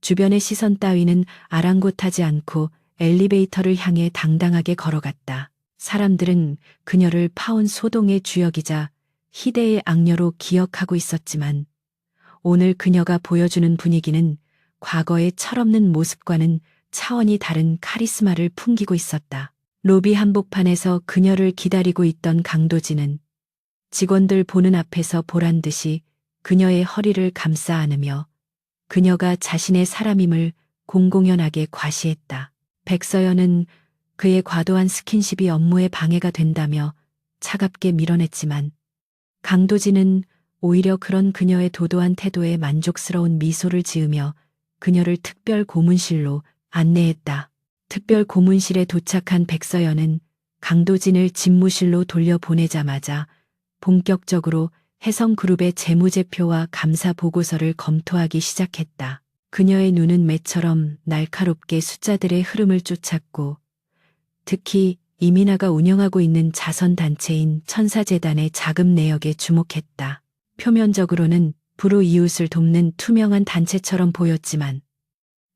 주변의 시선 따위는 아랑곳하지 않고 엘리베이터를 향해 당당하게 걸어갔다. 사람들은 그녀를 파온 소동의 주역이자 희대의 악녀로 기억하고 있었지만 오늘 그녀가 보여주는 분위기는 과거의 철없는 모습과는 차원이 다른 카리스마를 풍기고 있었다. 로비 한복판에서 그녀를 기다리고 있던 강도진은 직원들 보는 앞에서 보란듯이 그녀의 허리를 감싸 안으며 그녀가 자신의 사람임을 공공연하게 과시했다. 백서연은 그의 과도한 스킨십이 업무에 방해가 된다며 차갑게 밀어냈지만 강도진은 오히려 그런 그녀의 도도한 태도에 만족스러운 미소를 지으며 그녀를 특별 고문실로 안내했다. 특별 고문실에 도착한 백서연은 강도진을 집무실로 돌려보내자마자 본격적으로 혜성그룹의 재무제표와 감사 보고서를 검토하기 시작했다. 그녀의 눈은 매처럼 날카롭게 숫자들의 흐름을 쫓았고 특히 이민아가 운영하고 있는 자선단체인 천사재단의 자금 내역에 주목했다. 표면적으로는 불우이웃을 돕는 투명한 단체처럼 보였지만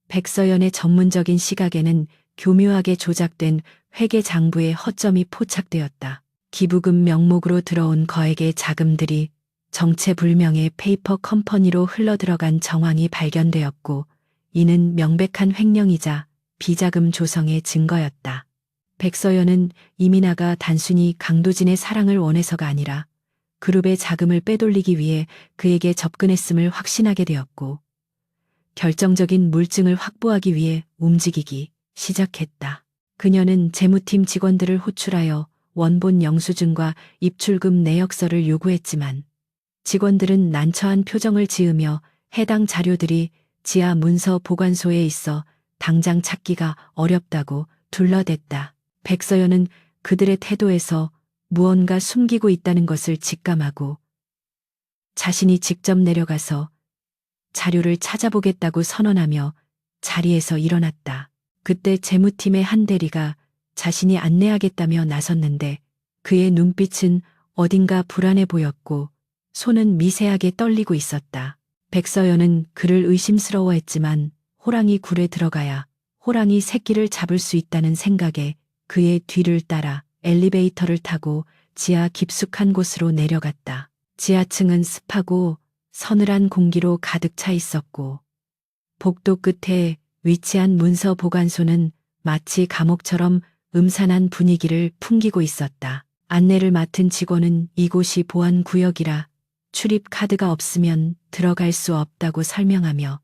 백서연의 전문적인 시각에는 교묘하게 조작된 회계 장부의 허점이 포착되었다. 기부금 명목으로 들어온 거액의 자금들이 정체불명의 페이퍼 컴퍼니로 흘러들어간 정황이 발견되었고 이는 명백한 횡령이자 비자금 조성의 증거였다. 백서연은 이민아가 단순히 강도진의 사랑을 원해서가 아니라 그룹의 자금을 빼돌리기 위해 그에게 접근했음을 확신하게 되었고 결정적인 물증을 확보하기 위해 움직이기 시작했다. 그녀는 재무팀 직원들을 호출하여 원본 영수증과 입출금 내역서를 요구했지만 직원들은 난처한 표정을 지으며 해당 자료들이 지하 문서 보관소에 있어 당장 찾기가 어렵다고 둘러댔다. 백서연은 그들의 태도에서 무언가 숨기고 있다는 것을 직감하고 자신이 직접 내려가서 자료를 찾아보겠다고 선언하며 자리에서 일어났다. 그때 재무팀의 한 대리가 자신이 안내하겠다며 나섰는데 그의 눈빛은 어딘가 불안해 보였고 손은 미세하게 떨리고 있었다. 백서연은 그를 의심스러워했지만 호랑이 굴에 들어가야 호랑이 새끼를 잡을 수 있다는 생각에 그의 뒤를 따라 엘리베이터를 타고 지하 깊숙한 곳으로 내려갔다. 지하층은 습하고 서늘한 공기로 가득 차 있었고 복도 끝에 위치한 문서 보관소는 마치 감옥처럼 음산한 분위기를 풍기고 있었다. 안내를 맡은 직원은 이곳이 보안 구역이라 출입 카드가 없으면 들어갈 수 없다고 설명하며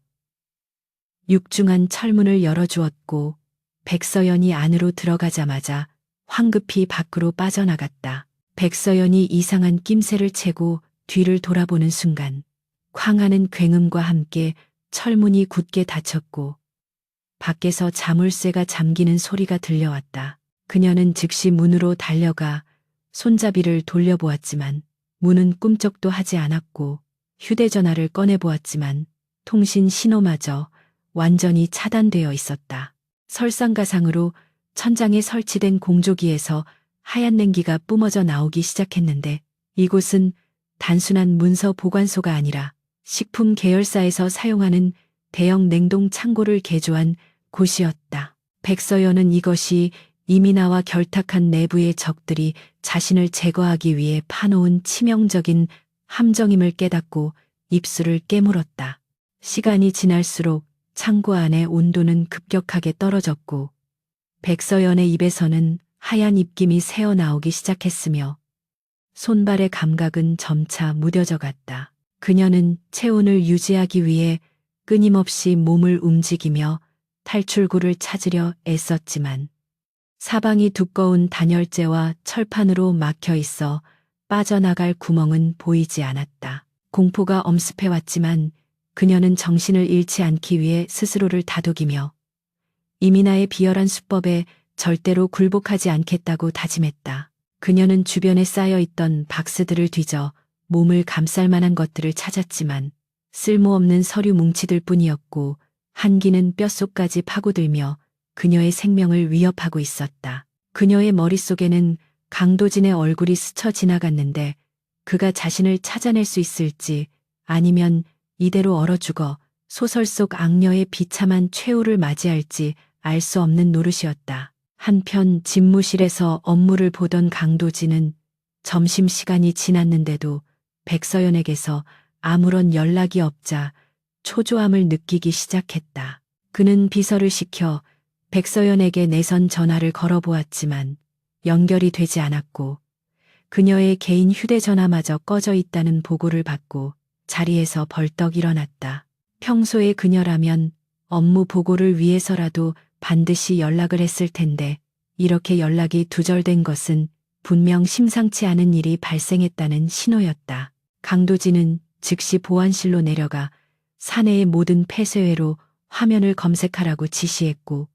육중한 철문을 열어주었고 백서연이 안으로 들어가자마자 황급히 밖으로 빠져나갔다. 백서연이 이상한 낌새를 채고 뒤를 돌아보는 순간 쾅하는 굉음과 함께 철문이 굳게 닫혔고 밖에서 자물쇠가 잠기는 소리가 들려왔다. 그녀는 즉시 문으로 달려가 손잡이를 돌려보았지만 문은 꿈쩍도 하지 않았고 휴대전화를 꺼내보았지만 통신 신호마저 완전히 차단되어 있었다. 설상가상으로 천장에 설치된 공조기에서 하얀 냉기가 뿜어져 나오기 시작했는데 이곳은 단순한 문서 보관소가 아니라 식품 계열사에서 사용하는 대형 냉동 창고를 개조한 곳이었다. 백서연은 이것이 이민아와 결탁한 내부의 적들이 자신을 제거하기 위해 파놓은 치명적인 함정임을 깨닫고 입술을 깨물었다. 시간이 지날수록 창고 안의 온도는 급격하게 떨어졌고 백서연의 입에서는 하얀 입김이 새어나오기 시작했으며 손발의 감각은 점차 무뎌져 갔다. 그녀는 체온을 유지하기 위해 끊임없이 몸을 움직이며 탈출구를 찾으려 애썼지만 사방이 두꺼운 단열재와 철판으로 막혀 있어 빠져나갈 구멍은 보이지 않았다. 공포가 엄습해왔지만 그녀는 정신을 잃지 않기 위해 스스로를 다독이며 이민아의 비열한 수법에 절대로 굴복하지 않겠다고 다짐했다. 그녀는 주변에 쌓여있던 박스들을 뒤져 몸을 감쌀 만한 것들을 찾았지만 쓸모없는 서류 뭉치들 뿐이었고 한기는 뼛속까지 파고들며 그녀의 생명을 위협하고 있었다. 그녀의 머릿속에는 강도진의 얼굴이 스쳐 지나갔는데 그가 자신을 찾아낼 수 있을지 아니면 이대로 얼어 죽어 소설 속 악녀의 비참한 최후를 맞이할지 알 수 없는 노릇이었다. 한편 집무실에서 업무를 보던 강도진은 점심시간이 지났는데도 백서연에게서 아무런 연락이 없자 초조함을 느끼기 시작했다. 그는 비서를 시켜 백서연에게 내선 전화를 걸어보았지만 연결이 되지 않았고 그녀의 개인 휴대전화마저 꺼져 있다는 보고를 받고 자리에서 벌떡 일어났다. 평소에 그녀라면 업무 보고를 위해서라도 반드시 연락을 했을 텐데 이렇게 연락이 두절된 것은 분명 심상치 않은 일이 발생했다는 신호였다. 강도진은 즉시 보안실로 내려가 사내의 모든 폐쇄회로 화면을 검색하라고 지시했고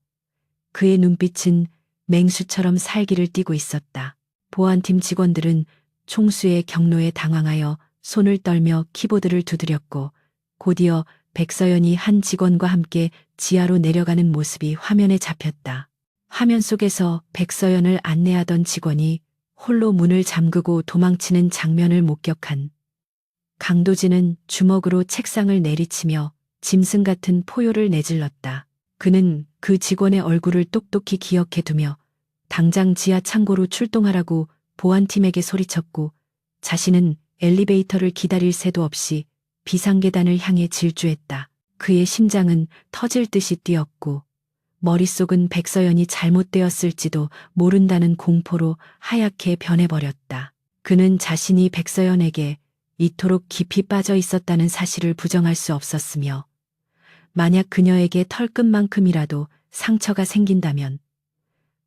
그의 눈빛은 맹수처럼 살기를 띠고 있었다. 보안팀 직원들은 총수의 경로에 당황하여 손을 떨며 키보드를 두드렸고 곧이어 백서연이 한 직원과 함께 지하로 내려가는 모습이 화면에 잡혔다. 화면 속에서 백서연을 안내하던 직원이 홀로 문을 잠그고 도망치는 장면을 목격한 강도진은 주먹으로 책상을 내리치며 짐승 같은 포효를 내질렀다. 그는 그 직원의 얼굴을 똑똑히 기억해두며 당장 지하 창고로 출동하라고 보안팀에게 소리쳤고 자신은 엘리베이터를 기다릴 새도 없이 비상계단을 향해 질주했다. 그의 심장은 터질 듯이 뛰었고 머릿속은 백서연이 잘못되었을지도 모른다는 공포로 하얗게 변해버렸다. 그는 자신이 백서연에게 이토록 깊이 빠져 있었다는 사실을 부정할 수 없었으며 만약 그녀에게 털끝만큼이라도 상처가 생긴다면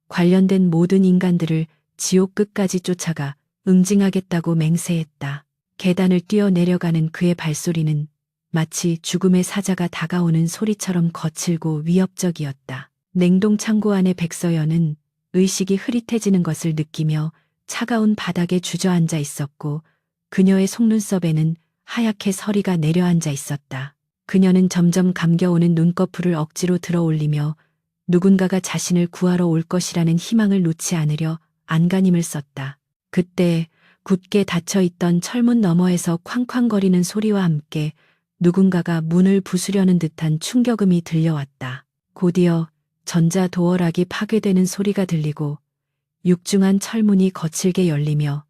관련된 모든 인간들을 지옥 끝까지 쫓아가 응징하겠다고 맹세했다. 계단을 뛰어 내려가는 그의 발소리는 마치 죽음의 사자가 다가오는 소리처럼 거칠고 위협적이었다. 냉동 창고 안의 백서연은 의식이 흐릿해지는 것을 느끼며 차가운 바닥에 주저앉아 있었고 그녀의 속눈썹에는 하얗게 서리가 내려앉아 있었다. 그녀는 점점 감겨오는 눈꺼풀을 억지로 들어올리며 누군가가 자신을 구하러 올 것이라는 희망을 놓지 않으려 안간힘을 썼다. 그때 굳게 닫혀있던 철문 너머에서 쾅쾅거리는 소리와 함께 누군가가 문을 부수려는 듯한 충격음이 들려왔다. 곧이어 전자도어락이 파괴되는 소리가 들리고 육중한 철문이 거칠게 열리며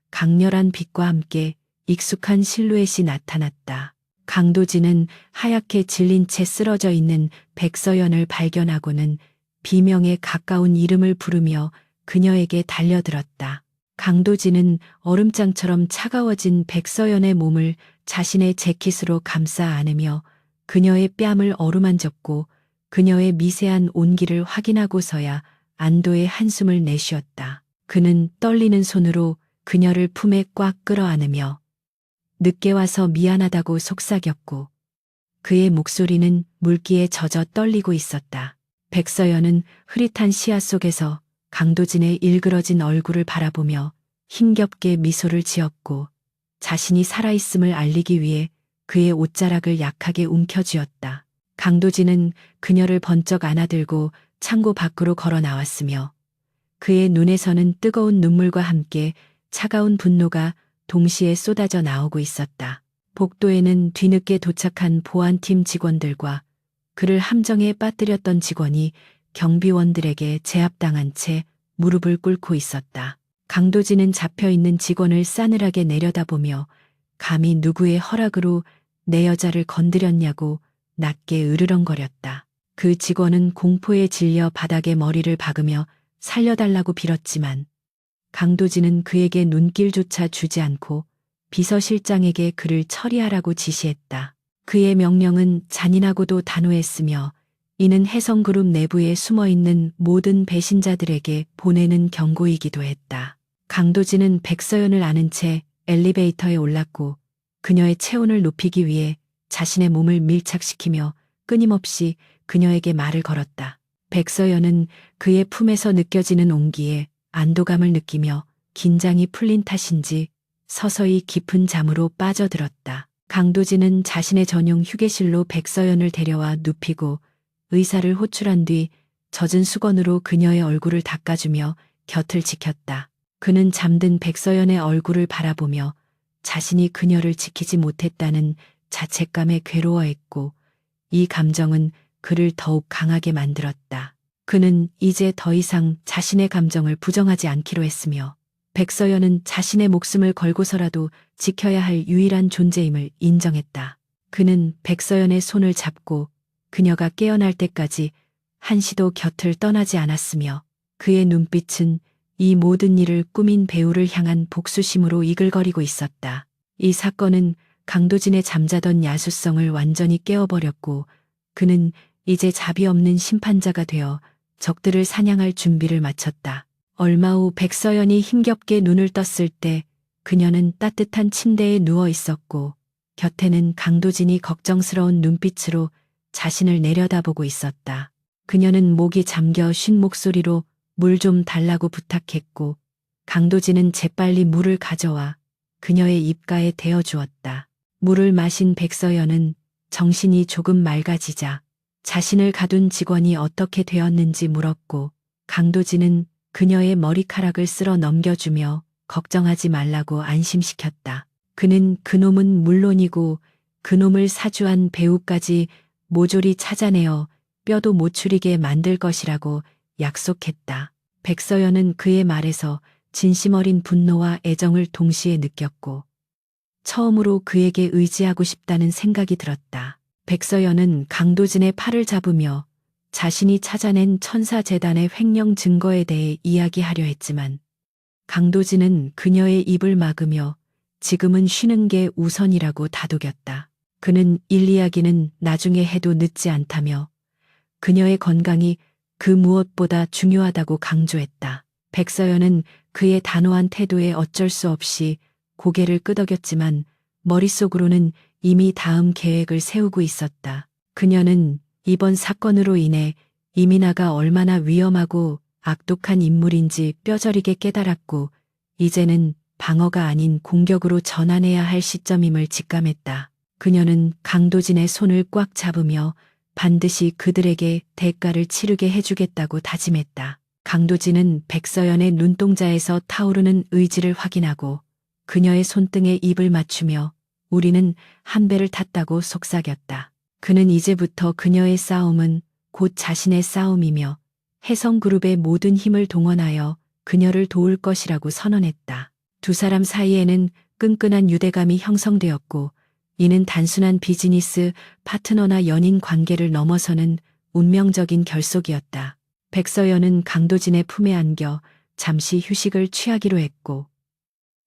강렬한 빛과 함께 익숙한 실루엣이 나타났다. 강도진은 하얗게 질린 채 쓰러져 있는 백서연을 발견하고는 비명에 가까운 이름을 부르며 그녀에게 달려들었다. 강도진은 얼음장처럼 차가워진 백서연의 몸을 자신의 재킷으로 감싸 안으며 그녀의 뺨을 어루만졌고 그녀의 미세한 온기를 확인하고서야 안도의 한숨을 내쉬었다. 그는 떨리는 손으로 그녀를 품에 꽉 끌어안으며 늦게 와서 미안하다고 속삭였고 그의 목소리는 물기에 젖어 떨리고 있었다. 백서연은 흐릿한 시야 속에서 강도진의 일그러진 얼굴을 바라보며 힘겹게 미소를 지었고 자신이 살아있음을 알리기 위해 그의 옷자락을 약하게 움켜쥐었다. 강도진은 그녀를 번쩍 안아들고 창고 밖으로 걸어 나왔으며 그의 눈에서는 뜨거운 눈물과 함께 차가운 분노가 동시에 쏟아져 나오고 있었다. 복도에는 뒤늦게 도착한 보안팀 직원들과 그를 함정에 빠뜨렸던 직원이 경비원들에게 제압당한 채 무릎을 꿇고 있었다. 강도진은 잡혀있는 직원을 싸늘하게 내려다보며 감히 누구의 허락으로 내 여자를 건드렸냐고 낮게 으르렁거렸다. 그 직원은 공포에 질려 바닥에 머리를 박으며 살려달라고 빌었지만 강도진은 그에게 눈길조차 주지 않고 비서실장에게 그를 처리하라고 지시했다. 그의 명령은 잔인하고도 단호했으며 이는 혜성그룹 내부에 숨어있는 모든 배신자들에게 보내는 경고이기도 했다. 강도진은 백서연을 아는 채 엘리베이터에 올랐고 그녀의 체온을 높이기 위해 자신의 몸을 밀착시키며 끊임없이 그녀에게 말을 걸었다. 백서연은 그의 품에서 느껴지는 온기에 안도감을 느끼며 긴장이 풀린 탓인지 서서히 깊은 잠으로 빠져들었다. 강도진은 자신의 전용 휴게실로 백서연을 데려와 눕히고 의사를 호출한 뒤 젖은 수건으로 그녀의 얼굴을 닦아주며 곁을 지켰다. 그는 잠든 백서연의 얼굴을 바라보며 자신이 그녀를 지키지 못했다는 자책감에 괴로워했고 이 감정은 그를 더욱 강하게 만들었다. 그는 이제 더 이상 자신의 감정을 부정하지 않기로 했으며 백서연은 자신의 목숨을 걸고서라도 지켜야 할 유일한 존재임을 인정했다. 그는 백서연의 손을 잡고 그녀가 깨어날 때까지 한시도 곁을 떠나지 않았으며 그의 눈빛은 이 모든 일을 꾸민 배우를 향한 복수심으로 이글거리고 있었다. 이 사건은 강도진의 잠자던 야수성을 완전히 깨워버렸고 그는 이제 자비 없는 심판자가 되어 적들을 사냥할 준비를 마쳤다. 얼마 후 백서연이 힘겹게 눈을 떴을 때 그녀는 따뜻한 침대에 누워 있었고 곁에는 강도진이 걱정스러운 눈빛으로 자신을 내려다보고 있었다. 그녀는 목이 잠겨 쉰 목소리로 물 좀 달라고 부탁했고 강도진은 재빨리 물을 가져와 그녀의 입가에 대어주었다. 물을 마신 백서연은 정신이 조금 맑아지자 자신을 가둔 직원이 어떻게 되었는지 물었고 강도진은 그녀의 머리카락을 쓸어 넘겨주며 걱정하지 말라고 안심시켰다. 그는 그놈은 물론이고 그놈을 사주한 배우까지 모조리 찾아내어 뼈도 못 추리게 만들 것이라고 약속했다. 백서연은 그의 말에서 진심 어린 분노와 애정을 동시에 느꼈고 처음으로 그에게 의지하고 싶다는 생각이 들었다. 백서연은 강도진의 팔을 잡으며 자신이 찾아낸 천사재단의 횡령 증거에 대해 이야기하려 했지만 강도진은 그녀의 입을 막으며 지금은 쉬는 게 우선이라고 다독였다. 그는 일 이야기는 나중에 해도 늦지 않다며 그녀의 건강이 그 무엇보다 중요하다고 강조했다. 백서연은 그의 단호한 태도에 어쩔 수 없이 고개를 끄덕였지만 머릿속으로는 이미 다음 계획을 세우고 있었다. 그녀는 이번 사건으로 인해 이민아가 얼마나 위험하고 악독한 인물인지 뼈저리게 깨달았고 이제는 방어가 아닌 공격으로 전환해야 할 시점임을 직감했다. 그녀는 강도진의 손을 꽉 잡으며 반드시 그들에게 대가를 치르게 해주겠다고 다짐했다. 강도진은 백서연의 눈동자에서 타오르는 의지를 확인하고 그녀의 손등에 입을 맞추며 우리는 한 배를 탔다고 속삭였다. 그는 이제부터 그녀의 싸움은 곧 자신의 싸움이며 혜성그룹의 모든 힘을 동원하여 그녀를 도울 것이라고 선언했다. 두 사람 사이에는 끈끈한 유대감이 형성되었고 이는 단순한 비즈니스 파트너나 연인 관계를 넘어서는 운명적인 결속이었다. 백서연은 강도진의 품에 안겨 잠시 휴식을 취하기로 했고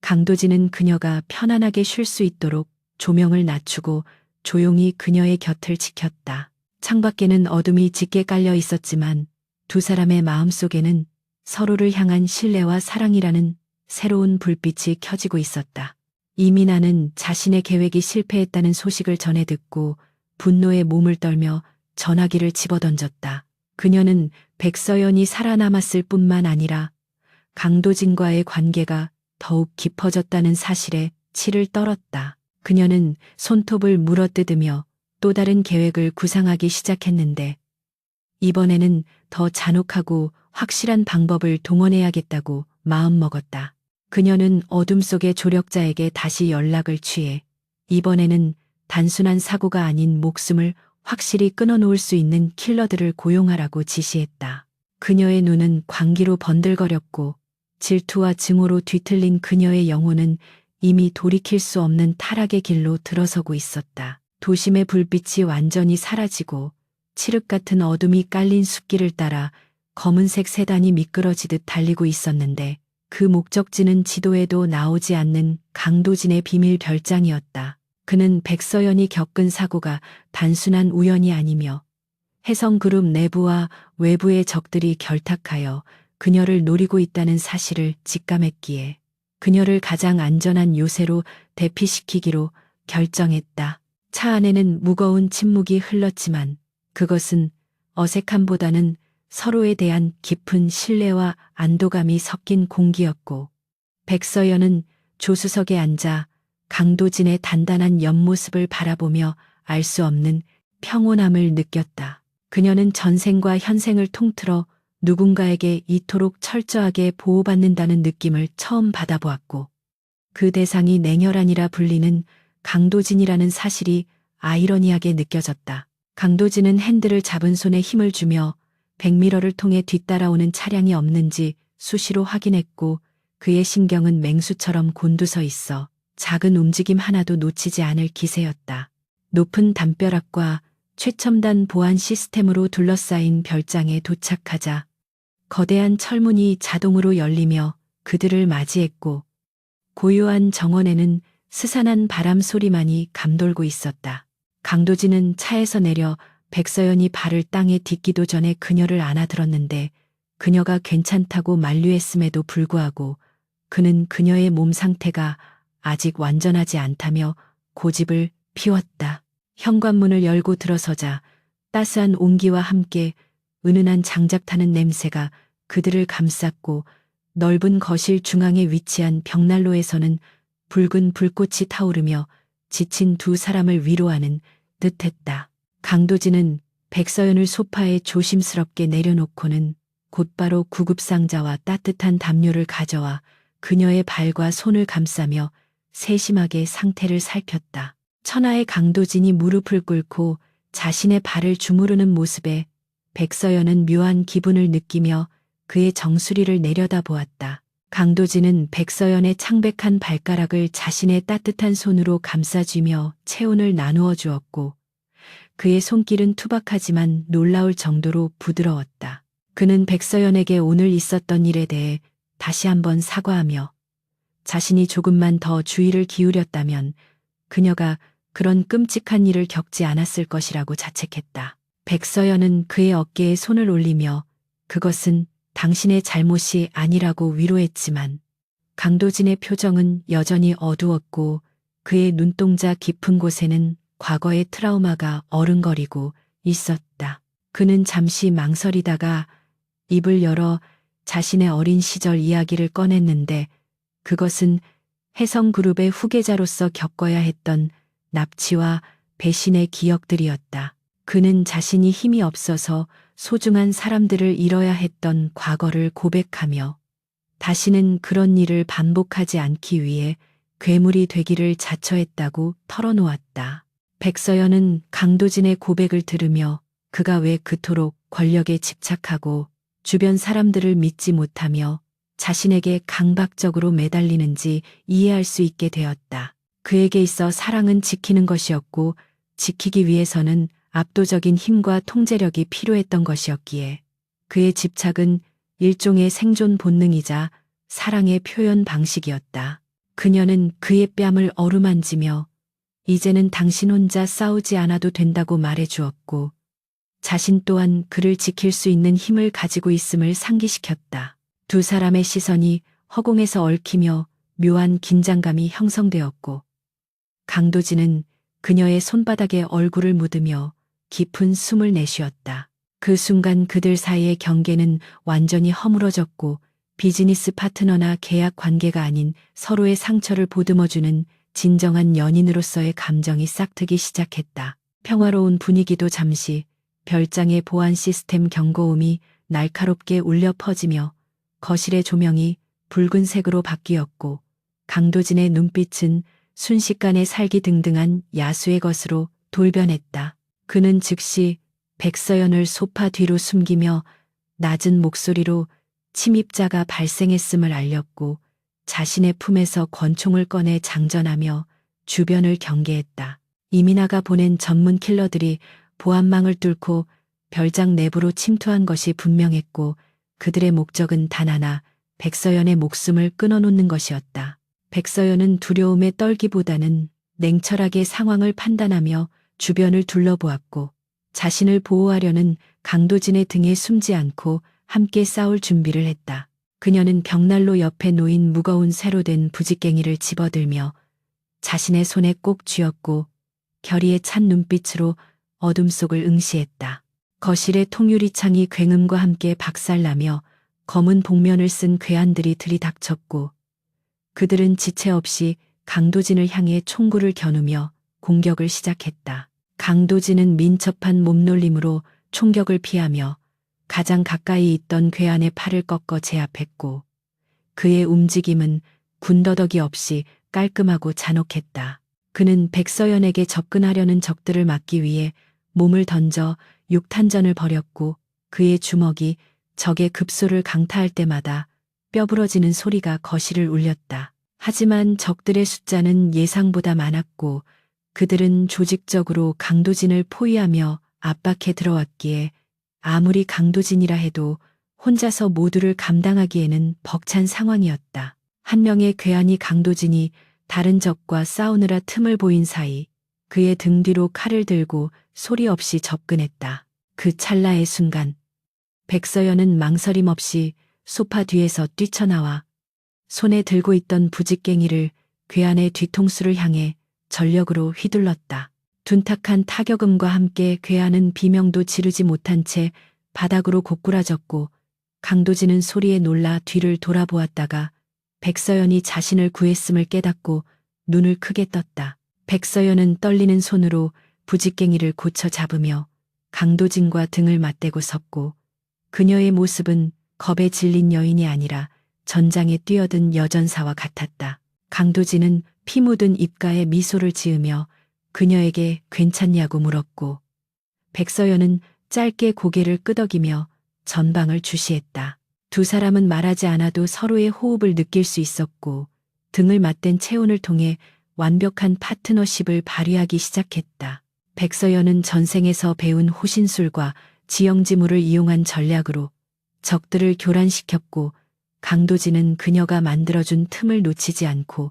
강도진은 그녀가 편안하게 쉴 수 있도록 조명을 낮추고 조용히 그녀의 곁을 지켰다. 창밖에는 어둠이 짙게 깔려 있었지만 두 사람의 마음속에는 서로를 향한 신뢰와 사랑이라는 새로운 불빛이 켜지고 있었다. 이민아는 자신의 계획이 실패했다는 소식을 전해 듣고 분노에 몸을 떨며 전화기를 집어던졌다. 그녀는 백서연이 살아남았을 뿐만 아니라 강도진과의 관계가 더욱 깊어졌다는 사실에 치를 떨었다. 그녀는 손톱을 물어뜯으며 또 다른 계획을 구상하기 시작했는데 이번에는 더 잔혹하고 확실한 방법을 동원해야겠다고 마음먹었다. 그녀는 어둠 속의 조력자에게 다시 연락을 취해 이번에는 단순한 사고가 아닌 목숨을 확실히 끊어놓을 수 있는 킬러들을 고용하라고 지시했다. 그녀의 눈은 광기로 번들거렸고 질투와 증오로 뒤틀린 그녀의 영혼은 이미 돌이킬 수 없는 타락의 길로 들어서고 있었다. 도심의 불빛이 완전히 사라지고 칠흑 같은 어둠이 깔린 숲길을 따라 검은색 세단이 미끄러지듯 달리고 있었는데 그 목적지는 지도에도 나오지 않는 강도진의 비밀 별장이었다. 그는 백서연이 겪은 사고가 단순한 우연이 아니며 혜성그룹 내부와 외부의 적들이 결탁하여 그녀를 노리고 있다는 사실을 직감했기에 그녀를 가장 안전한 요새로 대피시키기로 결정했다. 차 안에는 무거운 침묵이 흘렀지만 그것은 어색함보다는 서로에 대한 깊은 신뢰와 안도감이 섞인 공기였고 백서연은 조수석에 앉아 강도진의 단단한 옆모습을 바라보며 알 수 없는 평온함을 느꼈다. 그녀는 전생과 현생을 통틀어 누군가에게 이토록 철저하게 보호받는다는 느낌을 처음 받아보았고 그 대상이 냉혈한이라 불리는 강도진이라는 사실이 아이러니하게 느껴졌다. 강도진은 핸들을 잡은 손에 힘을 주며 백미러를 통해 뒤따라오는 차량이 없는지 수시로 확인했고 그의 신경은 맹수처럼 곤두서 있어 작은 움직임 하나도 놓치지 않을 기세였다. 높은 담벼락과 최첨단 보안 시스템으로 둘러싸인 별장에 도착하자 거대한 철문이 자동으로 열리며 그들을 맞이했고 고요한 정원에는 스산한 바람 소리만이 감돌고 있었다. 강도진은 차에서 내려 백서연이 발을 땅에 딛기도 전에 그녀를 안아들었는데 그녀가 괜찮다고 만류했음에도 불구하고 그는 그녀의 몸 상태가 아직 완전하지 않다며 고집을 피웠다. 현관문을 열고 들어서자 따스한 온기와 함께 은은한 장작 타는 냄새가 그들을 감쌌고 넓은 거실 중앙에 위치한 벽난로에서는 붉은 불꽃이 타오르며 지친 두 사람을 위로하는 듯했다. 강도진은 백서연을 소파에 조심스럽게 내려놓고는 곧바로 구급상자와 따뜻한 담요를 가져와 그녀의 발과 손을 감싸며 세심하게 상태를 살폈다. 천하의 강도진이 무릎을 꿇고 자신의 발을 주무르는 모습에 백서연은 묘한 기분을 느끼며 그의 정수리를 내려다보았다. 강도진은 백서연의 창백한 발가락을 자신의 따뜻한 손으로 감싸주며 체온을 나누어 주었고 그의 손길은 투박하지만 놀라울 정도로 부드러웠다. 그는 백서연에게 오늘 있었던 일에 대해 다시 한번 사과하며 자신이 조금만 더 주의를 기울였다면 그녀가 그런 끔찍한 일을 겪지 않았을 것이라고 자책했다. 백서연은 그의 어깨에 손을 올리며 그것은 당신의 잘못이 아니라고 위로했지만 강도진의 표정은 여전히 어두웠고 그의 눈동자 깊은 곳에는 과거의 트라우마가 어른거리고 있었다. 그는 잠시 망설이다가 입을 열어 자신의 어린 시절 이야기를 꺼냈는데 그것은 혜성그룹의 후계자로서 겪어야 했던 납치와 배신의 기억들이었다. 그는 자신이 힘이 없어서 소중한 사람들을 잃어야 했던 과거를 고백하며 다시는 그런 일을 반복하지 않기 위해 괴물이 되기를 자처했다고 털어놓았다. 백서연은 강도진의 고백을 들으며 그가 왜 그토록 권력에 집착하고 주변 사람들을 믿지 못하며 자신에게 강박적으로 매달리는지 이해할 수 있게 되었다. 그에게 있어 사랑은 지키는 것이었고 지키기 위해서는 압도적인 힘과 통제력이 필요했던 것이었기에 그의 집착은 일종의 생존 본능이자 사랑의 표현 방식이었다. 그녀는 그의 뺨을 어루만지며 이제는 당신 혼자 싸우지 않아도 된다고 말해주었고 자신 또한 그를 지킬 수 있는 힘을 가지고 있음을 상기시켰다. 두 사람의 시선이 허공에서 얽히며 묘한 긴장감이 형성되었고 강도진은 그녀의 손바닥에 얼굴을 묻으며 깊은 숨을 내쉬었다. 그 순간 그들 사이의 경계는 완전히 허물어졌고 비즈니스 파트너나 계약 관계가 아닌 서로의 상처를 보듬어주는 진정한 연인으로서의 감정이 싹트기 시작했다. 평화로운 분위기도 잠시 별장의 보안 시스템 경고음이 날카롭게 울려 퍼지며 거실의 조명이 붉은색으로 바뀌었고 강도진의 눈빛은 순식간에 살기등등한 야수의 것으로 돌변했다. 그는 즉시 백서연을 소파 뒤로 숨기며 낮은 목소리로 침입자가 발생했음을 알렸고 자신의 품에서 권총을 꺼내 장전하며 주변을 경계했다. 이민아가 보낸 전문 킬러들이 보안망을 뚫고 별장 내부로 침투한 것이 분명했고 그들의 목적은 단 하나, 백서연의 목숨을 끊어놓는 것이었다. 백서연은 두려움에 떨기보다는 냉철하게 상황을 판단하며 주변을 둘러보았고 자신을 보호하려는 강도진의 등에 숨지 않고 함께 싸울 준비를 했다. 그녀는 벽난로 옆에 놓인 무거운 쇠로 된 부직갱이를 집어들며 자신의 손에 꼭 쥐었고 결의에 찬 눈빛으로 어둠 속을 응시했다. 거실의 통유리창이 굉음과 함께 박살나며 검은 복면을 쓴 괴한들이 들이닥쳤고 그들은 지체 없이 강도진을 향해 총구를 겨누며 공격을 시작했다. 강도진은 민첩한 몸놀림으로 총격을 피하며 가장 가까이 있던 괴한의 팔을 꺾어 제압했고 그의 움직임은 군더더기 없이 깔끔하고 잔혹했다. 그는 백서연에게 접근하려는 적들을 막기 위해 몸을 던져 육탄전을 벌였고 그의 주먹이 적의 급소를 강타할 때마다 뼈 부러지는 소리가 거실을 울렸다. 하지만 적들의 숫자는 예상보다 많았고 그들은 조직적으로 강도진을 포위하며 압박해 들어왔기에 아무리 강도진이라 해도 혼자서 모두를 감당하기에는 벅찬 상황이었다. 한 명의 괴한이 강도진이 다른 적과 싸우느라 틈을 보인 사이 그의 등 뒤로 칼을 들고 소리 없이 접근했다. 그 찰나의 순간 백서연은 망설임 없이 소파 뒤에서 뛰쳐나와 손에 들고 있던 부직갱이를 괴한의 뒤통수를 향해 전력으로 휘둘렀다. 둔탁한 타격음과 함께 괴한은 비명도 지르지 못한 채 바닥으로 고꾸라졌고 강도진은 소리에 놀라 뒤를 돌아보았다가 백서연이 자신을 구했음을 깨닫고 눈을 크게 떴다. 백서연은 떨리는 손으로 부직갱이를 고쳐 잡으며 강도진과 등을 맞대고 섰고 그녀의 모습은 겁에 질린 여인이 아니라 전장에 뛰어든 여전사와 같았다. 강도진은 피 묻은 입가에 미소를 지으며 그녀에게 괜찮냐고 물었고 백서연은 짧게 고개를 끄덕이며 전방을 주시했다. 두 사람은 말하지 않아도 서로의 호흡을 느낄 수 있었고 등을 맞댄 체온을 통해 완벽한 파트너십을 발휘하기 시작했다. 백서연은 전생에서 배운 호신술과 지형지물을 이용한 전략으로 적들을 교란시켰고 강도진은 그녀가 만들어준 틈을 놓치지 않고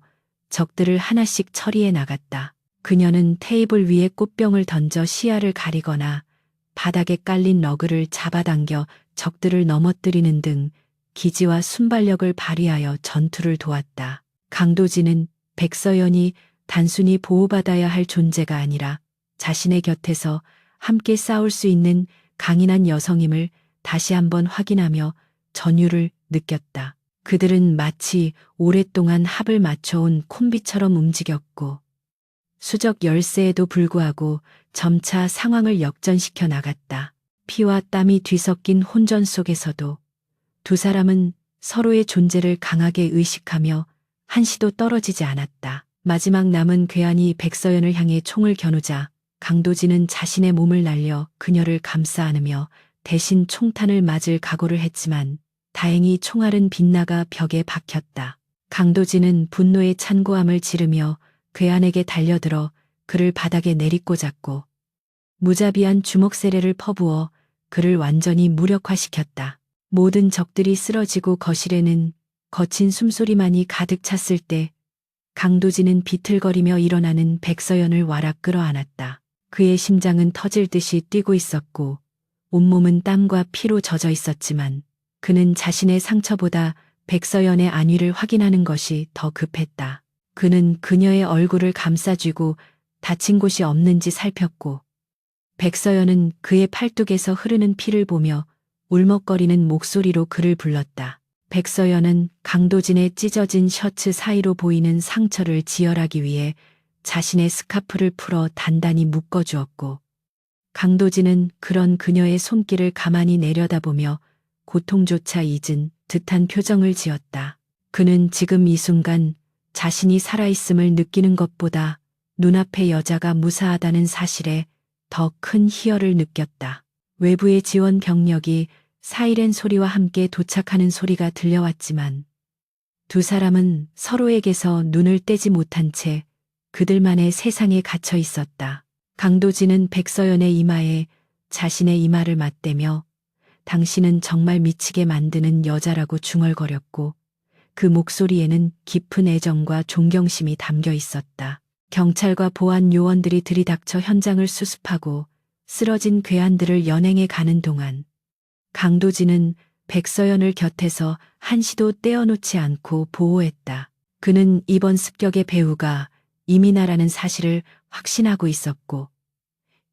적들을 하나씩 처리해 나갔다. 그녀는 테이블 위에 꽃병을 던져 시야를 가리거나 바닥에 깔린 러그를 잡아당겨 적들을 넘어뜨리는 등 기지와 순발력을 발휘하여 전투를 도왔다. 강도진은 백서연이 단순히 보호받아야 할 존재가 아니라 자신의 곁에서 함께 싸울 수 있는 강인한 여성임을 다시 한번 확인하며 전율을 느꼈다. 그들은 마치 오랫동안 합을 맞춰온 콤비처럼 움직였고 수적 열세에도 불구하고 점차 상황을 역전시켜 나갔다. 피와 땀이 뒤섞인 혼전 속에서도 두 사람은 서로의 존재를 강하게 의식하며 한시도 떨어지지 않았다. 마지막 남은 괴한이 백서연을 향해 총을 겨누자 강도진은 자신의 몸을 날려 그녀를 감싸 안으며 대신 총탄을 맞을 각오를 했지만 다행히 총알은 빗나가 벽에 박혔다. 강도진은 분노의 찬고함을 지르며 괴한에게 달려들어 그를 바닥에 내리꽂았고 무자비한 주먹 세례를 퍼부어 그를 완전히 무력화시켰다. 모든 적들이 쓰러지고 거실에는 거친 숨소리만이 가득 찼을 때 강도진은 비틀거리며 일어나는 백서연을 와락 끌어안았다. 그의 심장은 터질 듯이 뛰고 있었고 온몸은 땀과 피로 젖어 있었지만 그는 자신의 상처보다 백서연의 안위를 확인하는 것이 더 급했다. 그는 그녀의 얼굴을 감싸쥐고 다친 곳이 없는지 살폈고 백서연은 그의 팔뚝에서 흐르는 피를 보며 울먹거리는 목소리로 그를 불렀다. 백서연은 강도진의 찢어진 셔츠 사이로 보이는 상처를 지혈하기 위해 자신의 스카프를 풀어 단단히 묶어주었고 강도진은 그런 그녀의 손길을 가만히 내려다보며 고통조차 잊은 듯한 표정을 지었다. 그는 지금 이 순간 자신이 살아있음을 느끼는 것보다 눈앞의 여자가 무사하다는 사실에 더 큰 희열을 느꼈다. 외부의 지원 병력이 사이렌 소리와 함께 도착하는 소리가 들려왔지만 두 사람은 서로에게서 눈을 떼지 못한 채 그들만의 세상에 갇혀 있었다. 강도진은 백서연의 이마에 자신의 이마를 맞대며 당신은 정말 미치게 만드는 여자라고 중얼거렸고 그 목소리에는 깊은 애정과 존경심이 담겨 있었다. 경찰과 보안 요원들이 들이닥쳐 현장을 수습하고 쓰러진 괴한들을 연행해 가는 동안 강도진은 백서연을 곁에서 한시도 떼어놓지 않고 보호했다. 그는 이번 습격의 배우가 이민아라는 사실을 확신하고 있었고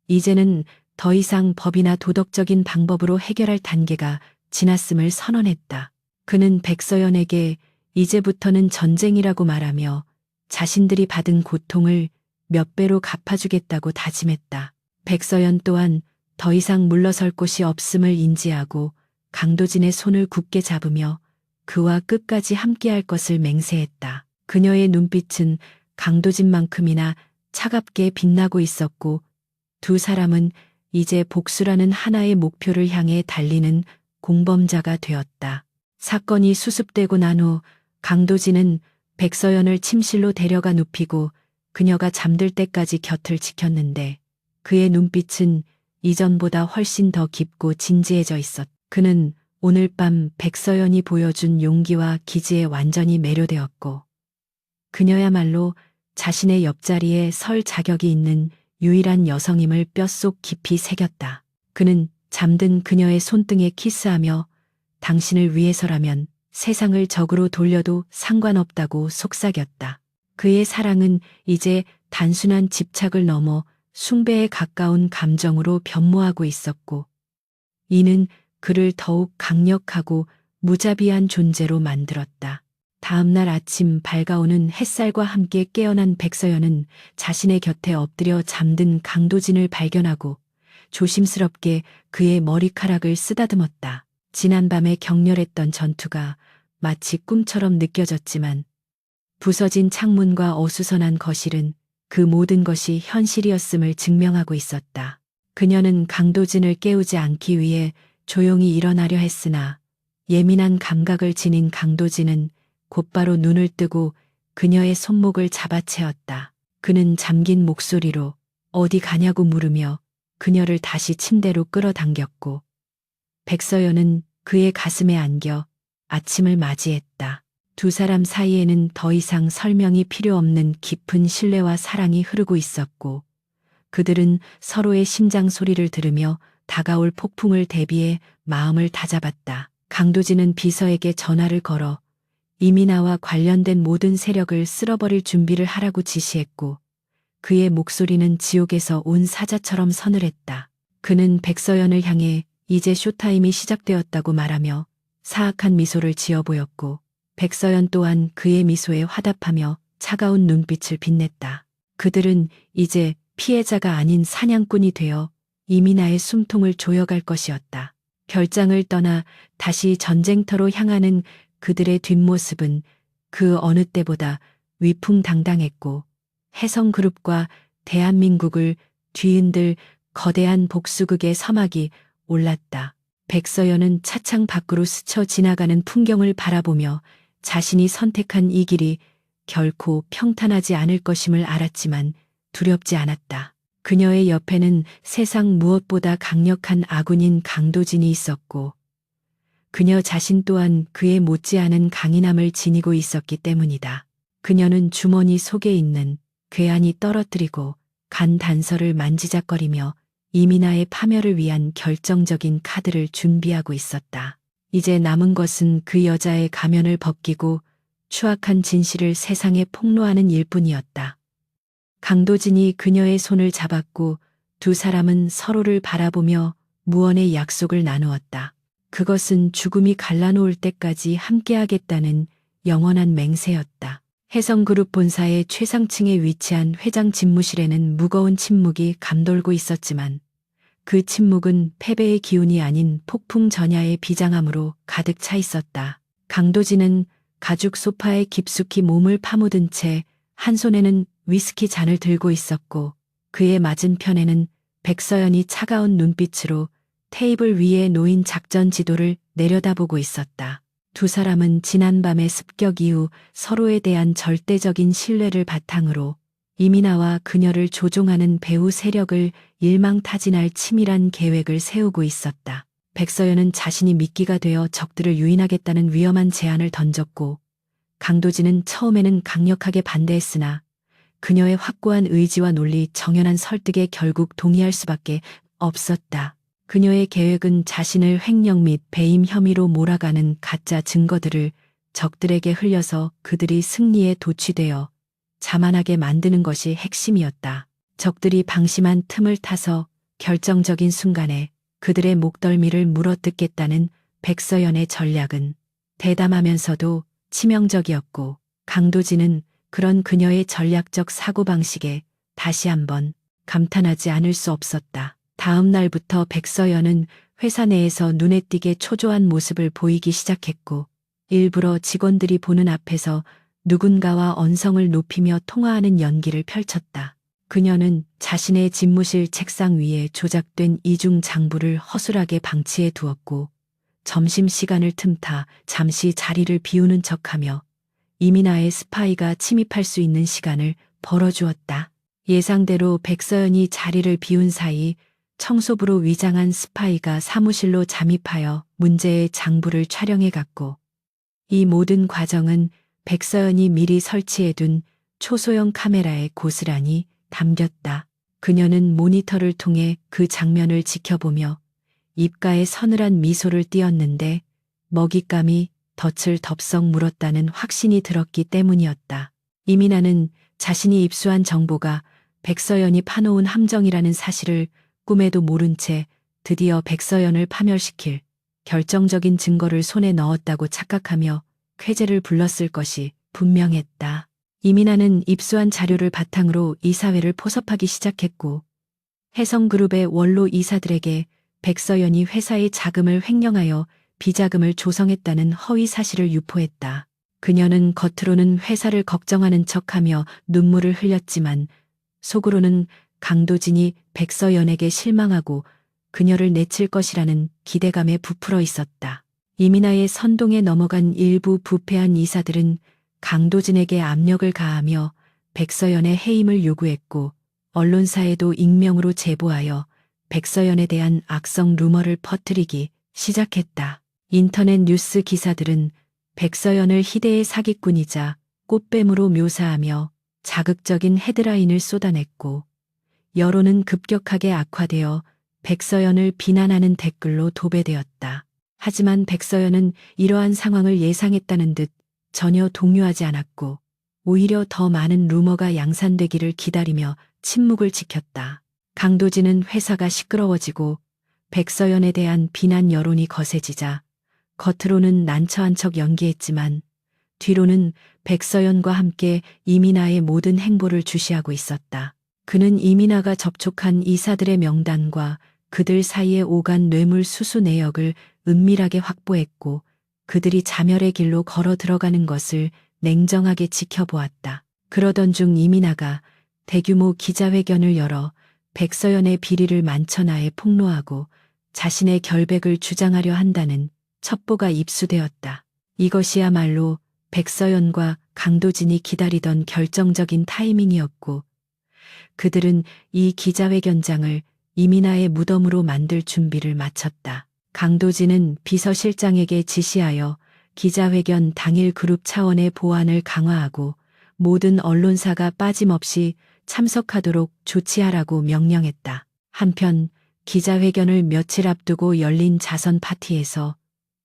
이제는 더 이상 법이나 도덕적인 방법으로 해결할 단계가 지났음을 선언했다. 그는 백서연에게 이제부터는 전쟁이라고 말하며 자신들이 받은 고통을 몇 배로 갚아주겠다고 다짐했다. 백서연 또한 더 이상 물러설 곳이 없음을 인지하고 강도진의 손을 굳게 잡으며 그와 끝까지 함께할 것을 맹세했다. 그녀의 눈빛은 강도진만큼이나 차갑게 빛나고 있었고 두 사람은 이제 복수라는 하나의 목표를 향해 달리는 공범자가 되었다. 사건이 수습되고 난 후 강도진은 백서연을 침실로 데려가 눕히고 그녀가 잠들 때까지 곁을 지켰는데 그의 눈빛은 이전보다 훨씬 더 깊고 진지해져 있었다. 그는 오늘 밤 백서연이 보여준 용기와 기지에 완전히 매료되었고 그녀야말로 자신의 옆자리에 설 자격이 있는 유일한 여성임을 뼛속 깊이 새겼다. 그는 잠든 그녀의 손등에 키스하며 당신을 위해서라면 세상을 적으로 돌려도 상관없다고 속삭였다. 그의 사랑은 이제 단순한 집착을 넘어 숭배에 가까운 감정으로 변모하고 있었고 이는 그를 더욱 강력하고 무자비한 존재로 만들었다. 다음날 아침 밝아오는 햇살과 함께 깨어난 백서연은 자신의 곁에 엎드려 잠든 강도진을 발견하고 조심스럽게 그의 머리카락을 쓰다듬었다. 지난밤에 격렬했던 전투가 마치 꿈처럼 느껴졌지만 부서진 창문과 어수선한 거실은 그 모든 것이 현실이었음을 증명하고 있었다. 그녀는 강도진을 깨우지 않기 위해 조용히 일어나려 했으나 예민한 감각을 지닌 강도진은 곧바로 눈을 뜨고 그녀의 손목을 잡아채었다. 그는 잠긴 목소리로 어디 가냐고 물으며 그녀를 다시 침대로 끌어당겼고 백서연은 그의 가슴에 안겨 아침을 맞이했다. 두 사람 사이에는 더 이상 설명이 필요 없는 깊은 신뢰와 사랑이 흐르고 있었고 그들은 서로의 심장 소리를 들으며 다가올 폭풍을 대비해 마음을 다잡았다. 강도진은 비서에게 전화를 걸어 이민아와 관련된 모든 세력을 쓸어버릴 준비를 하라고 지시했고 그의 목소리는 지옥에서 온 사자처럼 서늘했다. 그는 백서연을 향해 이제 쇼타임이 시작되었다고 말하며 사악한 미소를 지어 보였고 백서연 또한 그의 미소에 화답하며 차가운 눈빛을 빛냈다. 그들은 이제 피해자가 아닌 사냥꾼이 되어 이민아의 숨통을 조여갈 것이었다. 결장을 떠나 다시 전쟁터로 향하는 그들의 뒷모습은 그 어느 때보다 위풍당당했고 해성그룹과 대한민국을 뒤흔들 거대한 복수극의 서막이 올랐다. 백서연은 차창 밖으로 스쳐 지나가는 풍경을 바라보며 자신이 선택한 이 길이 결코 평탄하지 않을 것임을 알았지만 두렵지 않았다. 그녀의 옆에는 세상 무엇보다 강력한 아군인 강도진이 있었고 그녀 자신 또한 그의 못지않은 강인함을 지니고 있었기 때문이다. 그녀는 주머니 속에 있는 괴한이 떨어뜨리고 간 단서를 만지작거리며 이민아의 파멸을 위한 결정적인 카드를 준비하고 있었다. 이제 남은 것은 그 여자의 가면을 벗기고 추악한 진실을 세상에 폭로하는 일뿐이었다. 강도진이 그녀의 손을 잡았고 두 사람은 서로를 바라보며 무언의 약속을 나누었다. 그것은 죽음이 갈라놓을 때까지 함께하겠다는 영원한 맹세였다. 해성그룹 본사의 최상층에 위치한 회장 집무실에는 무거운 침묵이 감돌고 있었지만 그 침묵은 패배의 기운이 아닌 폭풍 전야의 비장함으로 가득 차 있었다. 강도진은 가죽 소파에 깊숙이 몸을 파묻은 채 한 손에는 위스키 잔을 들고 있었고 그의 맞은편에는 백서연이 차가운 눈빛으로 테이블 위에 놓인 작전 지도를 내려다보고 있었다. 두 사람은 지난밤의 습격 이후 서로에 대한 절대적인 신뢰를 바탕으로 이민아와 그녀를 조종하는 배후 세력을 일망타진할 치밀한 계획을 세우고 있었다. 백서연은 자신이 미끼가 되어 적들을 유인하겠다는 위험한 제안을 던졌고 강도진은 처음에는 강력하게 반대했으나 그녀의 확고한 의지와 논리, 정연한 설득에 결국 동의할 수밖에 없었다. 그녀의 계획은 자신을 횡령 및 배임 혐의로 몰아가는 가짜 증거들을 적들에게 흘려서 그들이 승리에 도취되어 자만하게 만드는 것이 핵심이었다. 적들이 방심한 틈을 타서 결정적인 순간에 그들의 목덜미를 물어뜯겠다는 백서연의 전략은 대담하면서도 치명적이었고 강도진은 그런 그녀의 전략적 사고방식에 다시 한번 감탄하지 않을 수 없었다. 다음 날부터 백서연은 회사 내에서 눈에 띄게 초조한 모습을 보이기 시작했고 일부러 직원들이 보는 앞에서 누군가와 언성을 높이며 통화하는 연기를 펼쳤다. 그녀는 자신의 집무실 책상 위에 조작된 이중 장부를 허술하게 방치해 두었고 점심시간을 틈타 잠시 자리를 비우는 척하며 이민아의 스파이가 침입할 수 있는 시간을 벌어주었다. 예상대로 백서연이 자리를 비운 사이 청소부로 위장한 스파이가 사무실로 잠입하여 문제의 장부를 촬영해 갔고 이 모든 과정은 백서연이 미리 설치해둔 초소형 카메라에 고스란히 담겼다. 그녀는 모니터를 통해 그 장면을 지켜보며 입가에 서늘한 미소를 띄었는데 먹잇감이 덫을 덥석 물었다는 확신이 들었기 때문이었다. 이민아는 자신이 입수한 정보가 백서연이 파놓은 함정이라는 사실을 꿈에도 모른 채 드디어 백서연을 파멸시킬 결정적인 증거를 손에 넣었다고 착각하며 쾌재를 불렀을 것이 분명했다. 이민아는 입수한 자료를 바탕으로 이사회를 포섭하기 시작했고 혜성그룹의 원로 이사들에게 백서연이 회사의 자금을 횡령하여 비자금을 조성했다는 허위 사실을 유포했다. 그녀는 겉으로는 회사를 걱정하는 척하며 눈물을 흘렸지만 속으로는 강도진이 백서연에게 실망하고 그녀를 내칠 것이라는 기대감에 부풀어 있었다. 이민아의 선동에 넘어간 일부 부패한 이사들은 강도진에게 압력을 가하며 백서연의 해임을 요구했고 언론사에도 익명으로 제보하여 백서연에 대한 악성 루머를 퍼뜨리기 시작했다. 인터넷 뉴스 기사들은 백서연을 희대의 사기꾼이자 꽃뱀으로 묘사하며 자극적인 헤드라인을 쏟아냈고 여론은 급격하게 악화되어 백서연을 비난하는 댓글로 도배되었다. 하지만 백서연은 이러한 상황을 예상했다는 듯 전혀 동요하지 않았고 오히려 더 많은 루머가 양산되기를 기다리며 침묵을 지켰다. 강도진은 회사가 시끄러워지고 백서연에 대한 비난 여론이 거세지자 겉으로는 난처한 척 연기했지만 뒤로는 백서연과 함께 이민아의 모든 행보를 주시하고 있었다. 그는 이민아가 접촉한 이사들의 명단과 그들 사이에 오간 뇌물 수수 내역을 은밀하게 확보했고 그들이 자멸의 길로 걸어 들어가는 것을 냉정하게 지켜보았다. 그러던 중 이민아가 대규모 기자회견을 열어 백서연의 비리를 만천하에 폭로하고 자신의 결백을 주장하려 한다는 첩보가 입수되었다. 이것이야말로 백서연과 강도진이 기다리던 결정적인 타이밍이었고 그들은 이 기자회견장을 이민아의 무덤으로 만들 준비를 마쳤다. 강도진은 비서실장에게 지시하여 기자회견 당일 그룹 차원의 보안을 강화하고 모든 언론사가 빠짐없이 참석하도록 조치하라고 명령했다. 한편 기자회견을 며칠 앞두고 열린 자선 파티에서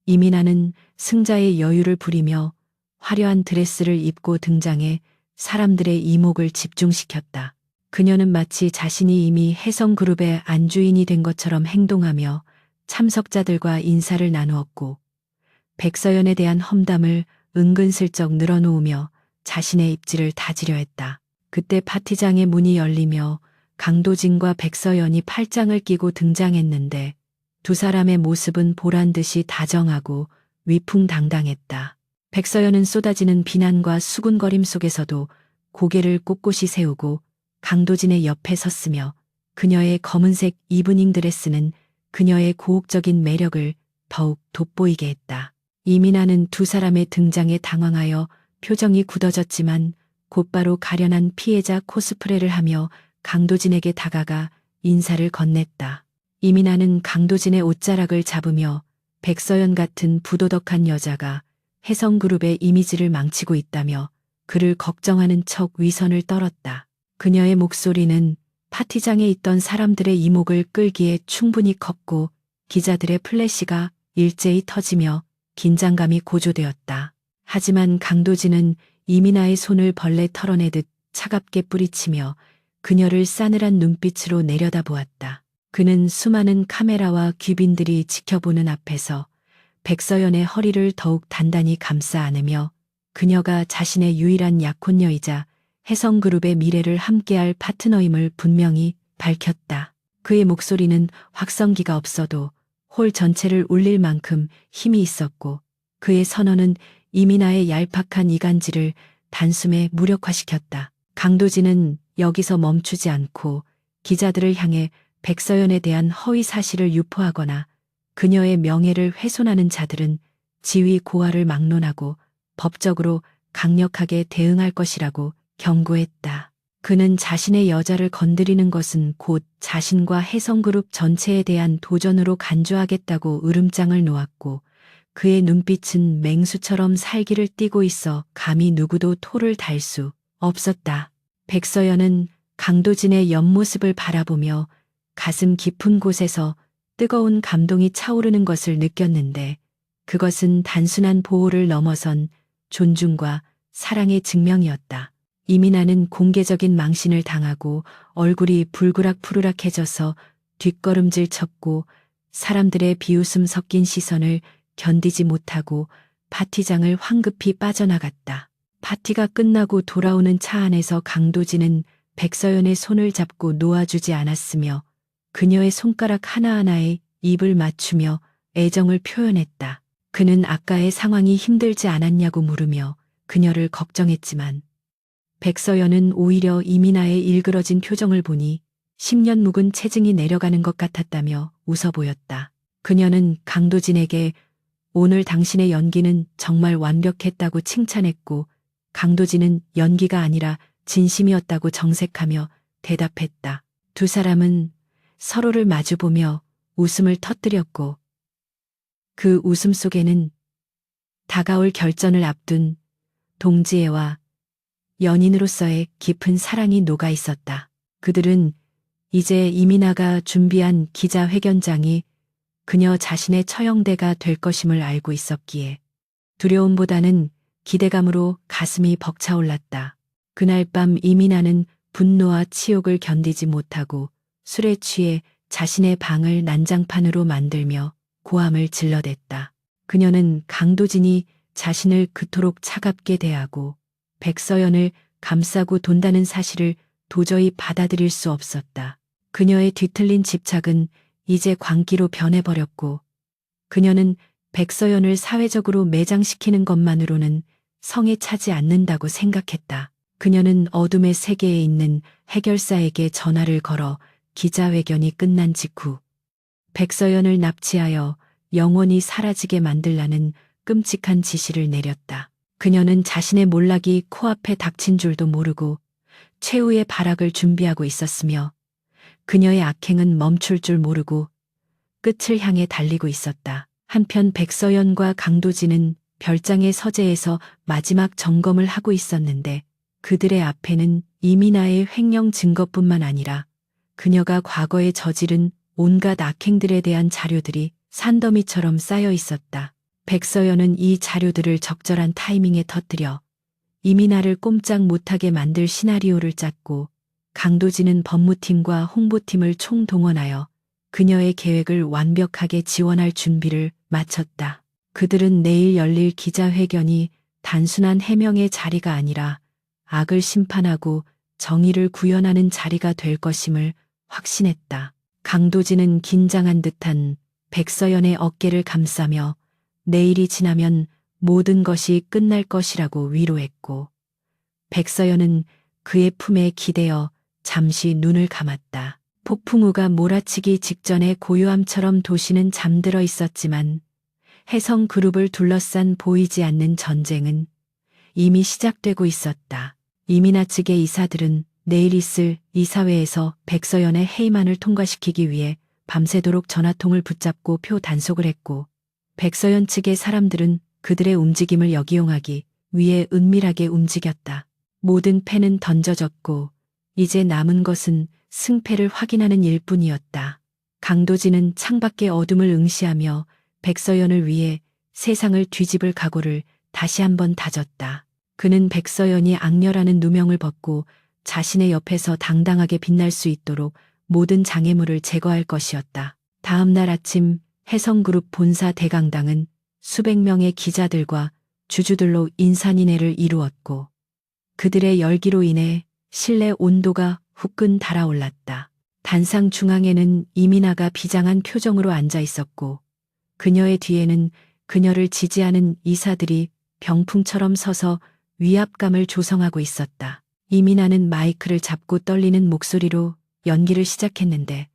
이민아는 승자의 여유를 부리며 화려한 드레스를 입고 등장해 사람들의 이목을 집중시켰다. 그녀는 마치 자신이 이미 혜성그룹의 안주인이 된 것처럼 행동하며 참석자들과 인사를 나누었고 백서연에 대한 험담을 은근슬쩍 늘어놓으며 자신의 입지를 다지려 했다. 그때 파티장의 문이 열리며 강도진과 백서연이 팔짱을 끼고 등장했는데 두 사람의 모습은 보란듯이 다정하고 위풍당당했다. 백서연은 쏟아지는 비난과 수군거림 속에서도 고개를 꼿꼿이 세우고 강도진의 옆에 섰으며 그녀의 검은색 이브닝 드레스는 그녀의 고혹적인 매력을 더욱 돋보이게 했다. 이민아는 두 사람의 등장에 당황하여 표정이 굳어졌지만 곧바로 가련한 피해자 코스프레를 하며 강도진에게 다가가 인사를 건넸다. 이민아는 강도진의 옷자락을 잡으며 백서연 같은 부도덕한 여자가 혜성그룹의 이미지를 망치고 있다며 그를 걱정하는 척 위선을 떨었다. 그녀의 목소리는 파티장에 있던 사람들의 이목을 끌기에 충분히 컸고 기자들의 플래시가 일제히 터지며 긴장감이 고조되었다. 하지만 강도진은 이민아의 손을 벌레 털어내듯 차갑게 뿌리치며 그녀를 싸늘한 눈빛으로 내려다보았다. 그는 수많은 카메라와 귀빈들이 지켜보는 앞에서 백서연의 허리를 더욱 단단히 감싸 안으며 그녀가 자신의 유일한 약혼녀이자 혜성그룹의 미래를 함께할 파트너임을 분명히 밝혔다. 그의 목소리는 확성기가 없어도 홀 전체를 울릴 만큼 힘이 있었고 그의 선언은 이민아의 얄팍한 이간질을 단숨에 무력화시켰다. 강도진은 여기서 멈추지 않고 기자들을 향해 백서연에 대한 허위 사실을 유포하거나 그녀의 명예를 훼손하는 자들은 지위 고하를 막론하고 법적으로 강력하게 대응할 것이라고 경고했다. 그는 자신의 여자를 건드리는 것은 곧 자신과 혜성그룹 전체에 대한 도전으로 간주하겠다고 으름장을 놓았고 그의 눈빛은 맹수처럼 살기를 띠고 있어 감히 누구도 토를 달 수 없었다. 백서연은 강도진의 옆모습을 바라보며 가슴 깊은 곳에서 뜨거운 감동이 차오르는 것을 느꼈는데 그것은 단순한 보호를 넘어선 존중과 사랑의 증명이었다. 이민아는 공개적인 망신을 당하고 얼굴이 불그락푸르락해져서 뒷걸음질 쳤고 사람들의 비웃음 섞인 시선을 견디지 못하고 파티장을 황급히 빠져나갔다. 파티가 끝나고 돌아오는 차 안에서 강도진은 백서연의 손을 잡고 놓아주지 않았으며 그녀의 손가락 하나하나에 입을 맞추며 애정을 표현했다. 그는 아까의 상황이 힘들지 않았냐고 물으며 그녀를 걱정했지만 백서연은 오히려 이민아의 일그러진 표정을 보니 10년 묵은 체증이 내려가는 것 같았다며 웃어 보였다. 그녀는 강도진에게 오늘 당신의 연기는 정말 완벽했다고 칭찬했고 강도진은 연기가 아니라 진심이었다고 정색하며 대답했다. 두 사람은 서로를 마주보며 웃음을 터뜨렸고 그 웃음 속에는 다가올 결전을 앞둔 동지애와 연인으로서의 깊은 사랑이 녹아 있었다. 그들은 이제 이민아가 준비한 기자회견장이 그녀 자신의 처형대가 될 것임을 알고 있었기에 두려움보다는 기대감으로 가슴이 벅차올랐다. 그날 밤 이민아는 분노와 치욕을 견디지 못하고 술에 취해 자신의 방을 난장판으로 만들며 고함을 질러댔다. 그녀는 강도진이 자신을 그토록 차갑게 대하고 백서연을 감싸고 돈다는 사실을 도저히 받아들일 수 없었다. 그녀의 뒤틀린 집착은 이제 광기로 변해버렸고 그녀는 백서연을 사회적으로 매장시키는 것만으로는 성에 차지 않는다고 생각했다. 그녀는 어둠의 세계에 있는 해결사에게 전화를 걸어 기자회견이 끝난 직후 백서연을 납치하여 영원히 사라지게 만들라는 끔찍한 지시를 내렸다. 그녀는 자신의 몰락이 코앞에 닥친 줄도 모르고 최후의 발악을 준비하고 있었으며 그녀의 악행은 멈출 줄 모르고 끝을 향해 달리고 있었다. 한편 백서연과 강도진은 별장의 서재에서 마지막 점검을 하고 있었는데 그들의 앞에는 이민아의 횡령 증거뿐만 아니라 그녀가 과거에 저지른 온갖 악행들에 대한 자료들이 산더미처럼 쌓여 있었다. 백서연은 이 자료들을 적절한 타이밍에 터뜨려 이민아를 꼼짝 못하게 만들 시나리오를 짰고 강도진은 법무팀과 홍보팀을 총동원하여 그녀의 계획을 완벽하게 지원할 준비를 마쳤다. 그들은 내일 열릴 기자회견이 단순한 해명의 자리가 아니라 악을 심판하고 정의를 구현하는 자리가 될 것임을 확신했다. 강도진은 긴장한 듯한 백서연의 어깨를 감싸며 내일이 지나면 모든 것이 끝날 것이라고 위로했고, 백서연은 그의 품에 기대어 잠시 눈을 감았다. 폭풍우가 몰아치기 직전에 고요함처럼 도시는 잠들어 있었지만 해성그룹을 둘러싼 보이지 않는 전쟁은 이미 시작되고 있었다. 이민아 측의 이사들은 내일 있을 이사회에서 백서연의 해임안을 통과시키기 위해 밤새도록 전화통을 붙잡고 표 단속을 했고, 백서연 측의 사람들은 그들의 움직임을 역이용하기 위해 은밀하게 움직였다. 모든 패는 던져졌고 이제 남은 것은 승패를 확인하는 일뿐이었다. 강도진은 창밖의 어둠을 응시하며 백서연을 위해 세상을 뒤집을 각오를 다시 한번 다졌다. 그는 백서연이 악녀라는 누명을 벗고 자신의 옆에서 당당하게 빛날 수 있도록 모든 장애물을 제거할 것이었다. 다음 날 아침 해성그룹 본사 대강당은 수백 명의 기자들과 주주들로 인산인해를 이루었고, 그들의 열기로 인해 실내 온도가 후끈 달아올랐다. 단상 중앙에는 이민아가 비장한 표정으로 앉아 있었고, 그녀의 뒤에는 그녀를 지지하는 이사들이 병풍처럼 서서 위압감을 조성하고 있었다. 이민아는 마이크를 잡고 떨리는 목소리로 연기를 시작했는데,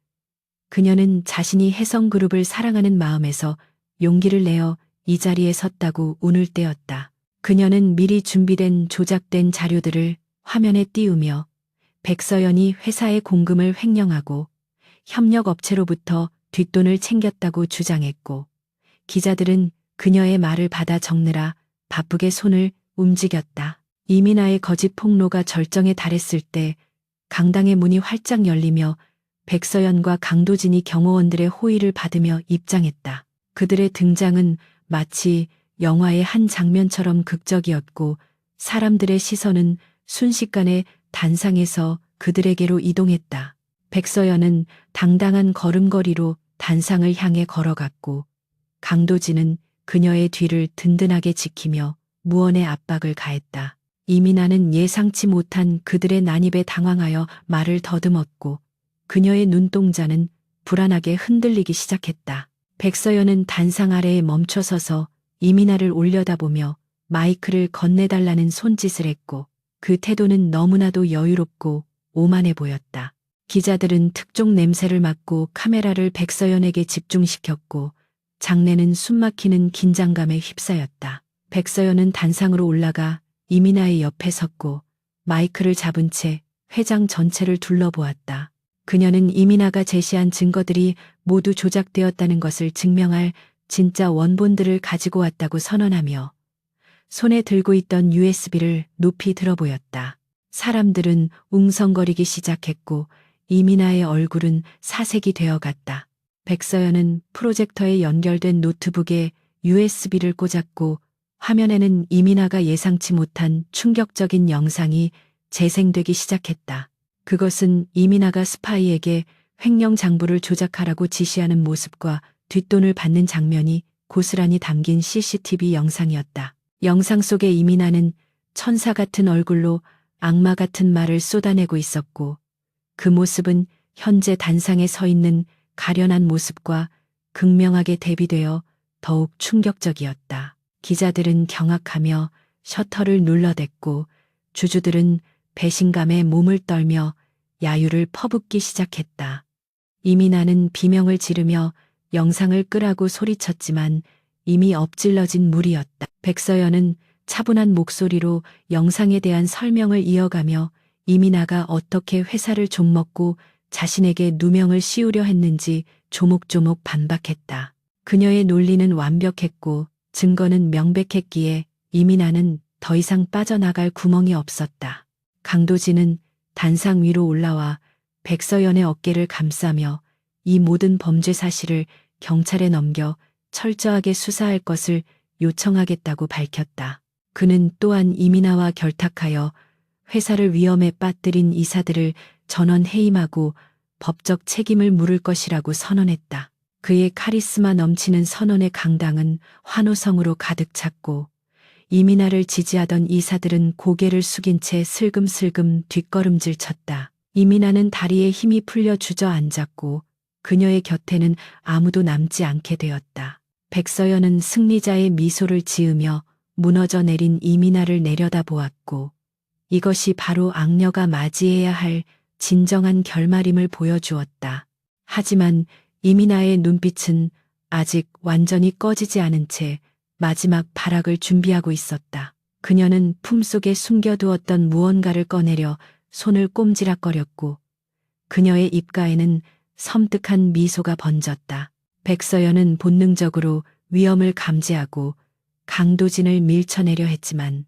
그녀는 자신이 해성그룹을 사랑하는 마음에서 용기를 내어 이 자리에 섰다고 운을 떼었다. 그녀는 미리 준비된 조작된 자료들을 화면에 띄우며 백서연이 회사의 공금을 횡령하고 협력업체로부터 뒷돈을 챙겼다고 주장했고, 기자들은 그녀의 말을 받아 적느라 바쁘게 손을 움직였다. 이민아의 거짓 폭로가 절정에 달했을 때 강당의 문이 활짝 열리며 백서연과 강도진이 경호원들의 호의를 받으며 입장했다. 그들의 등장은 마치 영화의 한 장면처럼 극적이었고, 사람들의 시선은 순식간에 단상에서 그들에게로 이동했다. 백서연은 당당한 걸음걸이로 단상을 향해 걸어갔고, 강도진은 그녀의 뒤를 든든하게 지키며 무언의 압박을 가했다. 이민아는 예상치 못한 그들의 난입에 당황하여 말을 더듬었고, 그녀의 눈동자는 불안하게 흔들리기 시작했다. 백서연은 단상 아래에 멈춰서서 이민아를 올려다보며 마이크를 건네달라는 손짓을 했고, 그 태도는 너무나도 여유롭고 오만해 보였다. 기자들은 특종 냄새를 맡고 카메라를 백서연에게 집중시켰고, 장내는 숨막히는 긴장감에 휩싸였다. 백서연은 단상으로 올라가 이민아의 옆에 섰고 마이크를 잡은 채 회장 전체를 둘러보았다. 그녀는 이민아가 제시한 증거들이 모두 조작되었다는 것을 증명할 진짜 원본들을 가지고 왔다고 선언하며 손에 들고 있던 USB를 높이 들어 보였다. 사람들은 웅성거리기 시작했고 이민아의 얼굴은 사색이 되어갔다. 백서연은 프로젝터에 연결된 노트북에 USB를 꽂았고 화면에는 이민아가 예상치 못한 충격적인 영상이 재생되기 시작했다. 그것은 이민아가 스파이에게 횡령 장부를 조작하라고 지시하는 모습과 뒷돈을 받는 장면이 고스란히 담긴 CCTV 영상이었다. 영상 속의 이민아는 천사 같은 얼굴로 악마 같은 말을 쏟아내고 있었고, 그 모습은 현재 단상에 서 있는 가련한 모습과 극명하게 대비되어 더욱 충격적이었다. 기자들은 경악하며 셔터를 눌러댔고 주주들은 배신감에 몸을 떨며 야유를 퍼붓기 시작했다. 이민아는 비명을 지르며 영상을 끄라고 소리쳤지만 이미 엎질러진 물이었다. 백서연은 차분한 목소리로 영상에 대한 설명을 이어가며 이민아가 어떻게 회사를 좀먹고 자신에게 누명을 씌우려 했는지 조목조목 반박했다. 그녀의 논리는 완벽했고 증거는 명백했기에 이민아는 더 이상 빠져나갈 구멍이 없었다. 강도진은 단상 위로 올라와 백서연의 어깨를 감싸며 이 모든 범죄 사실을 경찰에 넘겨 철저하게 수사할 것을 요청하겠다고 밝혔다. 그는 또한 이민아와 결탁하여 회사를 위험에 빠뜨린 이사들을 전원 해임하고 법적 책임을 물을 것이라고 선언했다. 그의 카리스마 넘치는 선언의 강당은 환호성으로 가득 찼고 이민아를 지지하던 이사들은 고개를 숙인 채 슬금슬금 뒷걸음질 쳤다. 이민아는 다리에 힘이 풀려 주저앉았고 그녀의 곁에는 아무도 남지 않게 되었다. 백서연은 승리자의 미소를 지으며 무너져 내린 이민아를 내려다보았고 이것이 바로 악녀가 맞이해야 할 진정한 결말임을 보여주었다. 하지만 이민아의 눈빛은 아직 완전히 꺼지지 않은 채 마지막 발악을 준비하고 있었다. 그녀는 품속에 숨겨두었던 무언가를 꺼내려 손을 꼼지락거렸고 그녀의 입가에는 섬뜩한 미소가 번졌다. 백서연은 본능적으로 위험을 감지하고 강도진을 밀쳐내려 했지만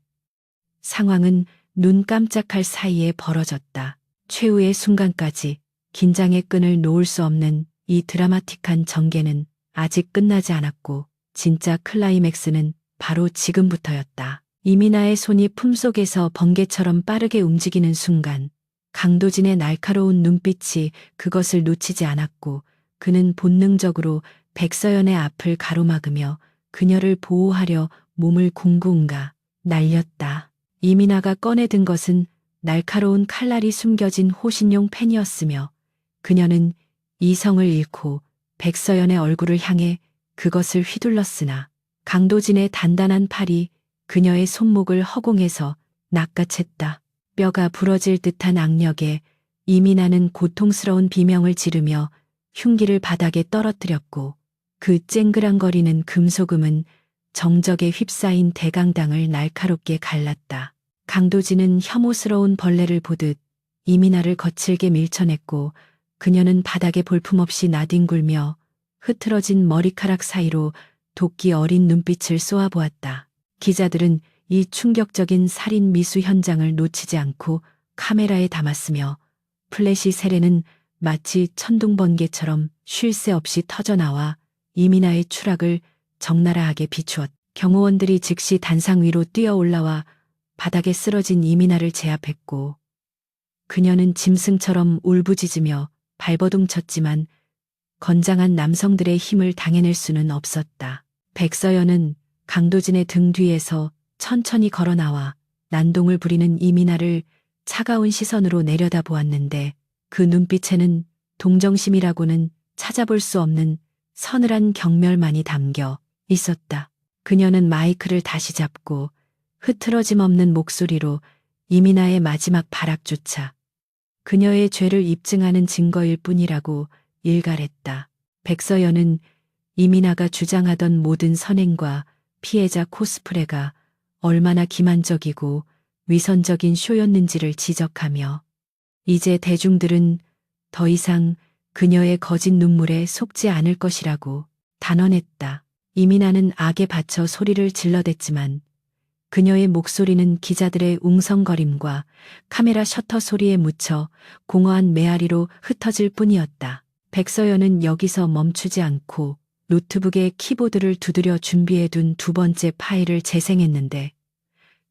상황은 눈 깜짝할 사이에 벌어졌다. 최후의 순간까지 긴장의 끈을 놓을 수 없는 이 드라마틱한 전개는 아직 끝나지 않았고 진짜 클라이맥스는 바로 지금부터였다. 이민아의 손이 품속에서 번개처럼 빠르게 움직이는 순간 강도진의 날카로운 눈빛이 그것을 놓치지 않았고 그는 본능적으로 백서연의 앞을 가로막으며 그녀를 보호하려 몸을 쿵쿵가 날렸다. 이민아가 꺼내든 것은 날카로운 칼날이 숨겨진 호신용 펜이었으며 그녀는 이성을 잃고 백서연의 얼굴을 향해 그것을 휘둘렀으나 강도진의 단단한 팔이 그녀의 손목을 허공에서 낚아챘다. 뼈가 부러질 듯한 악력에 이민아는 고통스러운 비명을 지르며 흉기를 바닥에 떨어뜨렸고 그 쨍그랑거리는 금소금은 정적에 휩싸인 대강당을 날카롭게 갈랐다. 강도진은 혐오스러운 벌레를 보듯 이민아를 거칠게 밀쳐냈고 그녀는 바닥에 볼품없이 나뒹굴며 흐트러진 머리카락 사이로 도끼 어린 눈빛을 쏘아보았다. 기자들은 이 충격적인 살인 미수 현장을 놓치지 않고 카메라에 담았으며 플래시 세례는 마치 천둥번개처럼 쉴 새 없이 터져나와 이민아의 추락을 적나라하게 비추었다. 경호원들이 즉시 단상 위로 뛰어 올라와 바닥에 쓰러진 이민아를 제압했고 그녀는 짐승처럼 울부짖으며 발버둥 쳤지만 건장한 남성들의 힘을 당해낼 수는 없었다. 백서연은 강도진의 등 뒤에서 천천히 걸어 나와 난동을 부리는 이민아를 차가운 시선으로 내려다보았는데 그 눈빛에는 동정심이라고는 찾아볼 수 없는 서늘한 경멸만이 담겨 있었다. 그녀는 마이크를 다시 잡고 흐트러짐 없는 목소리로 이민아의 마지막 발악조차 그녀의 죄를 입증하는 증거일 뿐이라고 일갈했다. 백서연은 이민아가 주장하던 모든 선행과 피해자 코스프레가 얼마나 기만적이고 위선적인 쇼였는지를 지적하며 이제 대중들은 더 이상 그녀의 거짓 눈물에 속지 않을 것이라고 단언했다. 이민아는 악에 받쳐 소리를 질러댔지만 그녀의 목소리는 기자들의 웅성거림과 카메라 셔터 소리에 묻혀 공허한 메아리로 흩어질 뿐이었다. 백서연은 여기서 멈추지 않고 노트북에 키보드를 두드려 준비해둔 두 번째 파일을 재생했는데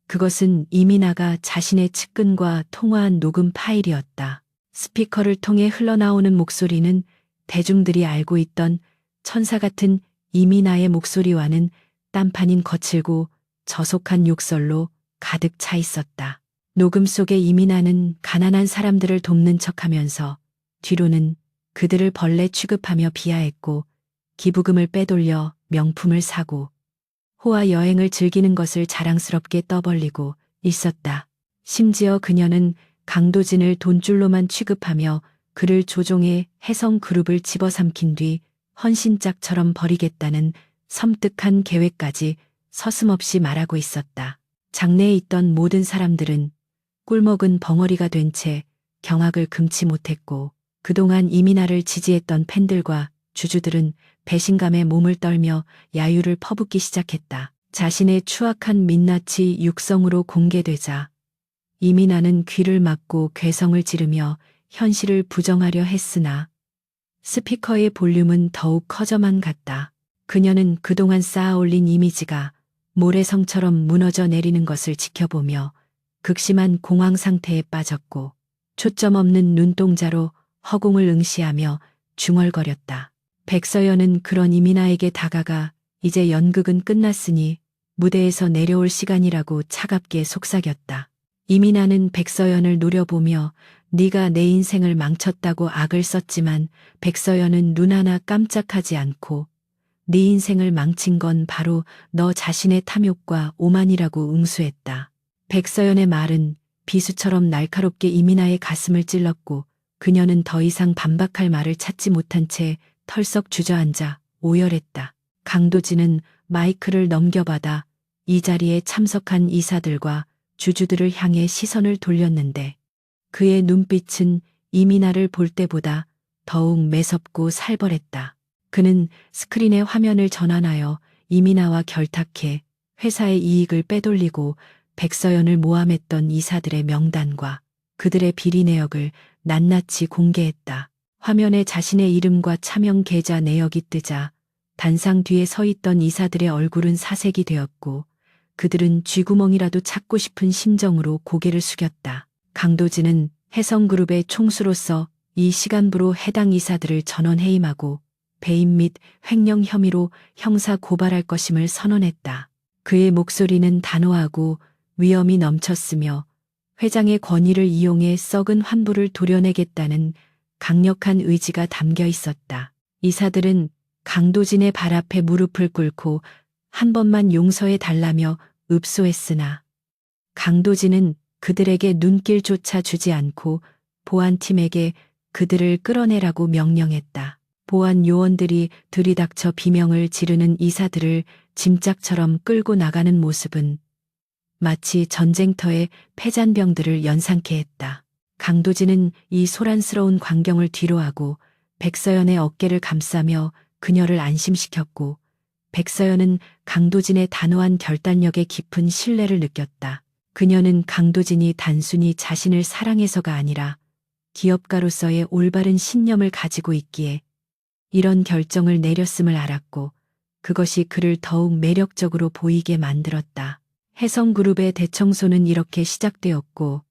그것은 이민아가 자신의 측근과 통화한 녹음 파일이었다. 스피커를 통해 흘러나오는 목소리는 대중들이 알고 있던 천사 같은 이민아의 목소리와는 딴판인 거칠고 저속한 욕설로 가득 차 있었다. 녹음 속의 이민아는 가난한 사람들을 돕는 척하면서 뒤로는 그들을 벌레 취급하며 비하했고 기부금을 빼돌려 명품을 사고 호화 여행을 즐기는 것을 자랑스럽게 떠벌리고 있었다. 심지어 그녀는 강도진을 돈줄로만 취급하며 그를 조종해 해성 그룹을 집어삼킨 뒤 헌신짝처럼 버리겠다는 섬뜩한 계획까지 서슴없이 말하고 있었다. 장내에 있던 모든 사람들은 꿀먹은 벙어리가 된 채 경악을 금치 못했고 그동안 이민아를 지지했던 팬들과 주주들은 배신감에 몸을 떨며 야유를 퍼붓기 시작했다. 자신의 추악한 민낯이 육성으로 공개되자 이민아는 귀를 막고 괴성을 지르며 현실을 부정하려 했으나 스피커의 볼륨은 더욱 커져만 갔다. 그녀는 그동안 쌓아올린 이미지가 모래성처럼 무너져 내리는 것을 지켜보며 극심한 공황 상태에 빠졌고 초점 없는 눈동자로 허공을 응시하며 중얼거렸다. 백서연은 그런 이민아에게 다가가 이제 연극은 끝났으니 무대에서 내려올 시간이라고 차갑게 속삭였다. 이민아는 백서연을 노려보며 네가 내 인생을 망쳤다고 악을 썼지만 백서연은 눈 하나 깜짝하지 않고 네 인생을 망친 건 바로 너 자신의 탐욕과 오만이라고 응수했다. 백서연의 말은 비수처럼 날카롭게 이민아의 가슴을 찔렀고 그녀는 더 이상 반박할 말을 찾지 못한 채 털썩 주저앉아 오열했다. 강도진은 마이크를 넘겨받아 이 자리에 참석한 이사들과 주주들을 향해 시선을 돌렸는데 그의 눈빛은 이민아를 볼 때보다 더욱 매섭고 살벌했다. 그는 스크린에 화면을 전환하여 이민아와 결탁해 회사의 이익을 빼돌리고 백서연을 모함했던 이사들의 명단과 그들의 비리 내역을 낱낱이 공개했다. 화면에 자신의 이름과 차명 계좌 내역이 뜨자 단상 뒤에 서 있던 이사들의 얼굴은 사색이 되었고 그들은 쥐구멍이라도 찾고 싶은 심정으로 고개를 숙였다. 강도진은 해성그룹의 총수로서 이 시간부로 해당 이사들을 전원 해임하고 배임 및 횡령 혐의로 형사 고발할 것임을 선언했다. 그의 목소리는 단호하고 위엄이 넘쳤으며 회장의 권위를 이용해 썩은 환부를 도려내겠다는 강력한 의지가 담겨 있었다. 이사들은 강도진의 발 앞에 무릎을 꿇고 한 번만 용서해 달라며 읍소했으나 강도진은 그들에게 눈길조차 주지 않고 보안팀에게 그들을 끌어내라고 명령했다. 보안 요원들이 들이닥쳐 비명을 지르는 이사들을 짐짝처럼 끌고 나가는 모습은 마치 전쟁터의 패잔병들을 연상케 했다. 강도진은 이 소란스러운 광경을 뒤로하고 백서연의 어깨를 감싸며 그녀를 안심시켰고 백서연은 강도진의 단호한 결단력에 깊은 신뢰를 느꼈다. 그녀는 강도진이 단순히 자신을 사랑해서가 아니라 기업가로서의 올바른 신념을 가지고 있기에 이런 결정을 내렸음을 알았고 그것이 그를 더욱 매력적으로 보이게 만들었다. 해성그룹의 대청소는 이렇게 시작되었고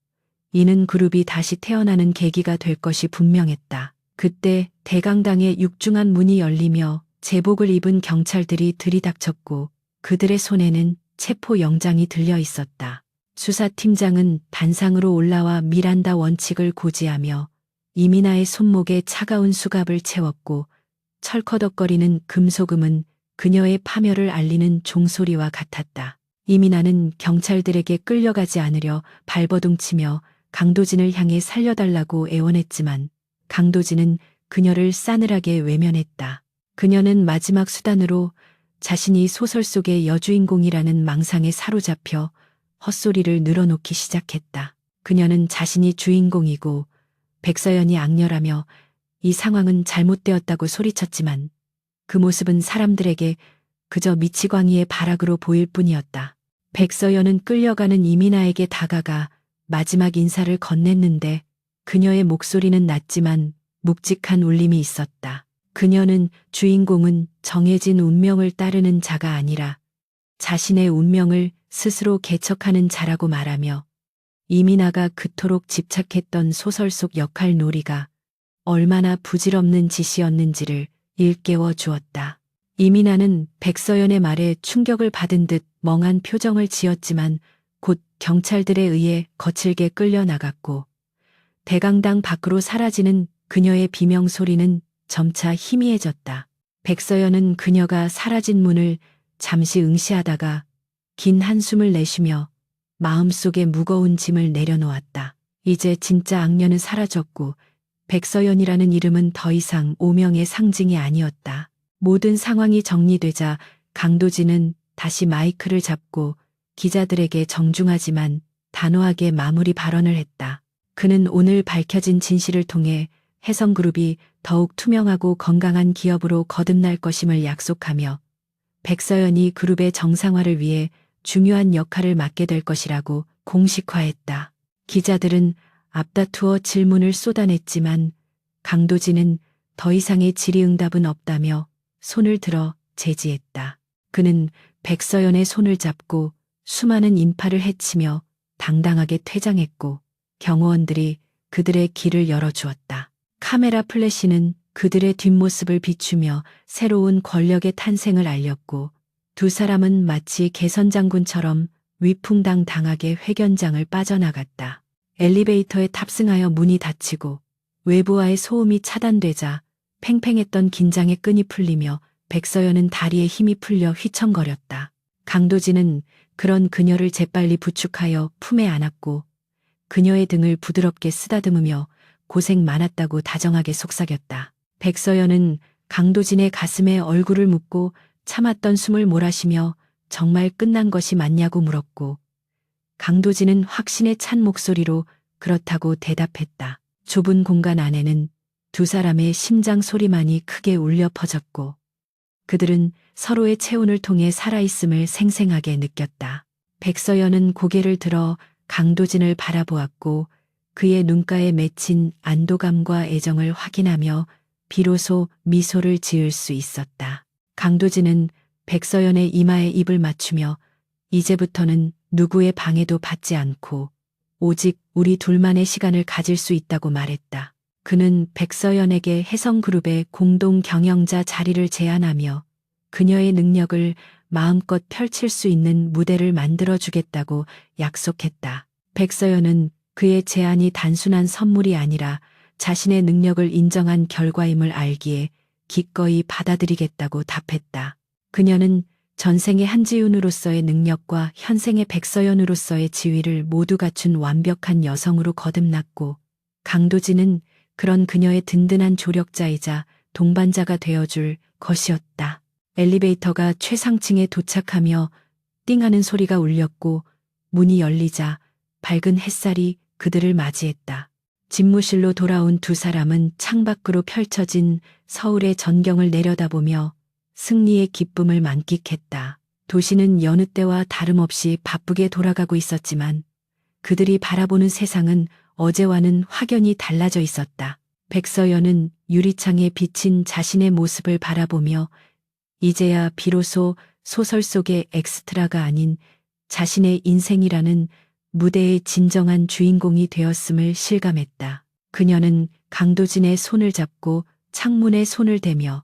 이는 그룹이 다시 태어나는 계기가 될 것이 분명했다. 그때 대강당의 육중한 문이 열리며 제복을 입은 경찰들이 들이닥쳤고 그들의 손에는 체포영장이 들려 있었다. 수사팀장은 단상으로 올라와 미란다 원칙을 고지하며 이민아의 손목에 차가운 수갑을 채웠고 철커덕거리는 금소금은 그녀의 파멸을 알리는 종소리와 같았다. 이민아는 경찰들에게 끌려가지 않으려 발버둥치며 강도진을 향해 살려달라고 애원했지만 강도진은 그녀를 싸늘하게 외면했다. 그녀는 마지막 수단으로 자신이 소설 속의 여주인공이라는 망상에 사로잡혀 헛소리를 늘어놓기 시작했다. 그녀는 자신이 주인공이고 백서연이 악녀라며 이 상황은 잘못되었다고 소리쳤지만 그 모습은 사람들에게 그저 미치광이의 발악으로 보일 뿐이었다. 백서연은 끌려가는 이민아에게 다가가 마지막 인사를 건넸는데 그녀의 목소리는 낮지만 묵직한 울림이 있었다. 그녀는 주인공은 정해진 운명을 따르는 자가 아니라 자신의 운명을 스스로 개척하는 자라고 말하며 이민아가 그토록 집착했던 소설 속 역할 놀이가 얼마나 부질없는 짓이었는지를 일깨워 주었다. 이민아는 백서연의 말에 충격을 받은 듯 멍한 표정을 지었지만 곧 경찰들에 의해 거칠게 끌려나갔고 대강당 밖으로 사라지는 그녀의 비명소리는 점차 희미해졌다. 백서연은 그녀가 사라진 문을 잠시 응시하다가 긴 한숨을 내쉬며 마음속에 무거운 짐을 내려놓았다. 이제 진짜 악녀는 사라졌고 백서연이라는 이름은 더 이상 오명의 상징이 아니었다. 모든 상황이 정리되자 강도진은 다시 마이크를 잡고 기자들에게 정중하지만 단호하게 마무리 발언을 했다. 그는 오늘 밝혀진 진실을 통해 해성그룹이 더욱 투명하고 건강한 기업으로 거듭날 것임을 약속하며 백서연이 그룹의 정상화를 위해 중요한 역할을 맡게 될 것이라고 공식화했다. 기자들은 앞다투어 질문을 쏟아냈지만 강도진은 더 이상의 질의응답은 없다며 손을 들어 제지했다. 그는 백서연의 손을 잡고 수많은 인파를 해치며 당당하게 퇴장했고 경호원들이 그들의 길을 열어주었다. 카메라 플래시는 그들의 뒷모습을 비추며 새로운 권력의 탄생을 알렸고 두 사람은 마치 개선장군처럼 위풍당당하게 회견장을 빠져나갔다. 엘리베이터에 탑승하여 문이 닫히고 외부와의 소음이 차단되자 팽팽했던 긴장의 끈이 풀리며 백서연은 다리에 힘이 풀려 휘청거렸다. 강도진은 그런 그녀를 재빨리 부축하여 품에 안았고 그녀의 등을 부드럽게 쓰다듬으며 고생 많았다고 다정하게 속삭였다. 백서연은 강도진의 가슴에 얼굴을 묻고 참았던 숨을 몰아쉬며 정말 끝난 것이 맞냐고 물었고 강도진은 확신에 찬 목소리로 그렇다고 대답했다. 좁은 공간 안에는 두 사람의 심장 소리만이 크게 울려 퍼졌고 그들은 서로의 체온을 통해 살아있음을 생생하게 느꼈다. 백서연은 고개를 들어 강도진을 바라보았고 그의 눈가에 맺힌 안도감과 애정을 확인하며 비로소 미소를 지을 수 있었다. 강도진은 백서연의 이마에 입을 맞추며 이제부터는 누구의 방해도 받지 않고 오직 우리 둘만의 시간을 가질 수 있다고 말했다. 그는 백서연에게 혜성그룹의 공동 경영자 자리를 제안하며 그녀의 능력을 마음껏 펼칠 수 있는 무대를 만들어주겠다고 약속했다. 백서연은 그의 제안이 단순한 선물이 아니라 자신의 능력을 인정한 결과임을 알기에 기꺼이 받아들이겠다고 답했다. 그녀는 전생의 한지윤으로서의 능력과 현생의 백서연으로서의 지위를 모두 갖춘 완벽한 여성으로 거듭났고 강도진은 그런 그녀의 든든한 조력자이자 동반자가 되어줄 것이었다. 엘리베이터가 최상층에 도착하며 띵하는 소리가 울렸고 문이 열리자 밝은 햇살이 그들을 맞이했다. 집무실로 돌아온 두 사람은 창밖으로 펼쳐진 서울의 전경을 내려다보며 승리의 기쁨을 만끽했다. 도시는 여느 때와 다름없이 바쁘게 돌아가고 있었지만 그들이 바라보는 세상은 어제와는 확연히 달라져 있었다. 백서연은 유리창에 비친 자신의 모습을 바라보며 이제야 비로소 소설 속의 엑스트라가 아닌 자신의 인생이라는 무대의 진정한 주인공이 되었음을 실감했다. 그녀는 강도진의 손을 잡고 창문에 손을 대며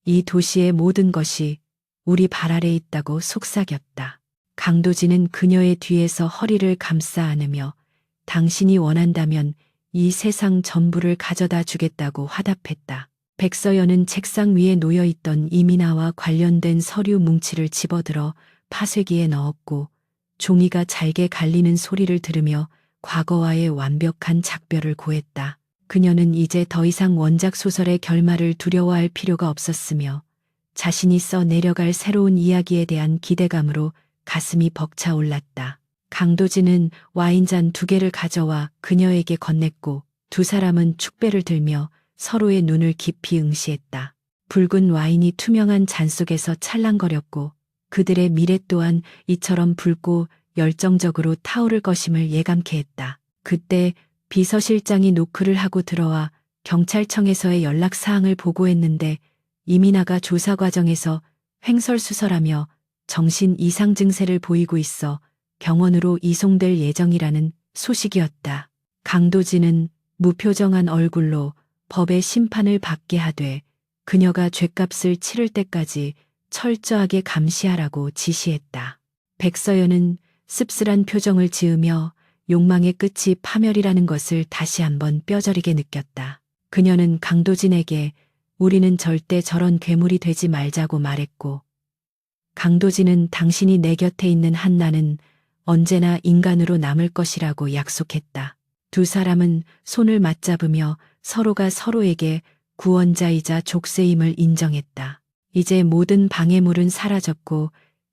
이 도시의 모든 것이 우리 발 아래 있다고 속삭였다. 강도진은 그녀의 뒤에서 허리를 감싸 안으며 당신이 원한다면 이 세상 전부를 가져다 주겠다고 화답했다. 백서연은 책상 위에 놓여있던 이민아와 관련된 서류 뭉치를 집어들어 파쇄기에 넣었고 종이가 잘게 갈리는 소리를 들으며 과거와의 완벽한 작별을 고했다. 그녀는 이제 더 이상 원작 소설의 결말을 두려워할 필요가 없었으며 자신이 써 내려갈 새로운 이야기에 대한 기대감으로 가슴이 벅차올랐다. 강도진은 와인잔 2개를 가져와 그녀에게 건넸고 두 사람은 축배를 들며 서로의 눈을 깊이 응시했다. 붉은 와인이 투명한 잔 속에서 찰랑거렸고 그들의 미래 또한 이처럼 붉고 열정적으로 타오를 것임을 예감케 했다. 그때 비서실장이 노크를 하고 들어와 경찰청에서의 연락사항을 보고했는데 이민아가 조사 과정에서 횡설수설하며 정신 이상 증세를 보이고 있어 병원으로 이송될 예정이라는 소식이었다. 강도진은 무표정한 얼굴로 법의 심판을 받게 하되 그녀가 죗값을 치를 때까지 철저하게 감시하라고 지시했다. 백서연은 씁쓸한 표정을 지으며 욕망의 끝이 파멸이라는 것을 다시 한번 뼈저리게 느꼈다. 그녀는 강도진에게 우리는 절대 저런 괴물이 되지 말자고 말했고 강도진은 당신이 내 곁에 있는 한 나는 언제나 인간으로 남을 것이라고 약속했다. 두 사람은 손을 맞잡으며 서로가 서로에게 구원자이자 족쇄임을 인정했다. 이제 모든 방해물은 사라졌고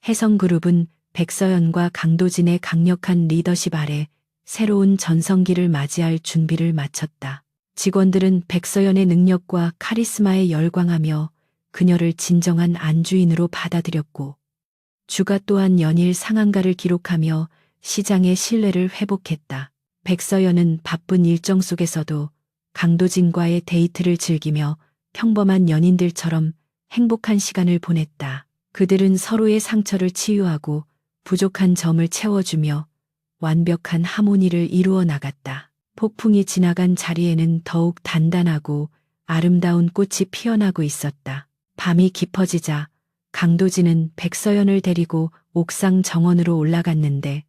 혜성그룹은 백서연과 강도진의 강력한 리더십 아래 새로운 전성기를 맞이할 준비를 마쳤다. 직원들은 백서연의 능력과 카리스마에 열광하며 그녀를 진정한 안주인으로 받아들였고 주가 또한 연일 상한가를 기록하며 시장의 신뢰를 회복했다. 백서연은 바쁜 일정 속에서도 강도진과의 데이트를 즐기며 평범한 연인들처럼 행복한 시간을 보냈다. 그들은 서로의 상처를 치유하고 부족한 점을 채워주며 완벽한 하모니를 이루어 나갔다. 폭풍이 지나간 자리에는 더욱 단단하고 아름다운 꽃이 피어나고 있었다. 밤이 깊어지자 강도진은 백서연을 데리고 옥상 정원으로 올라갔는데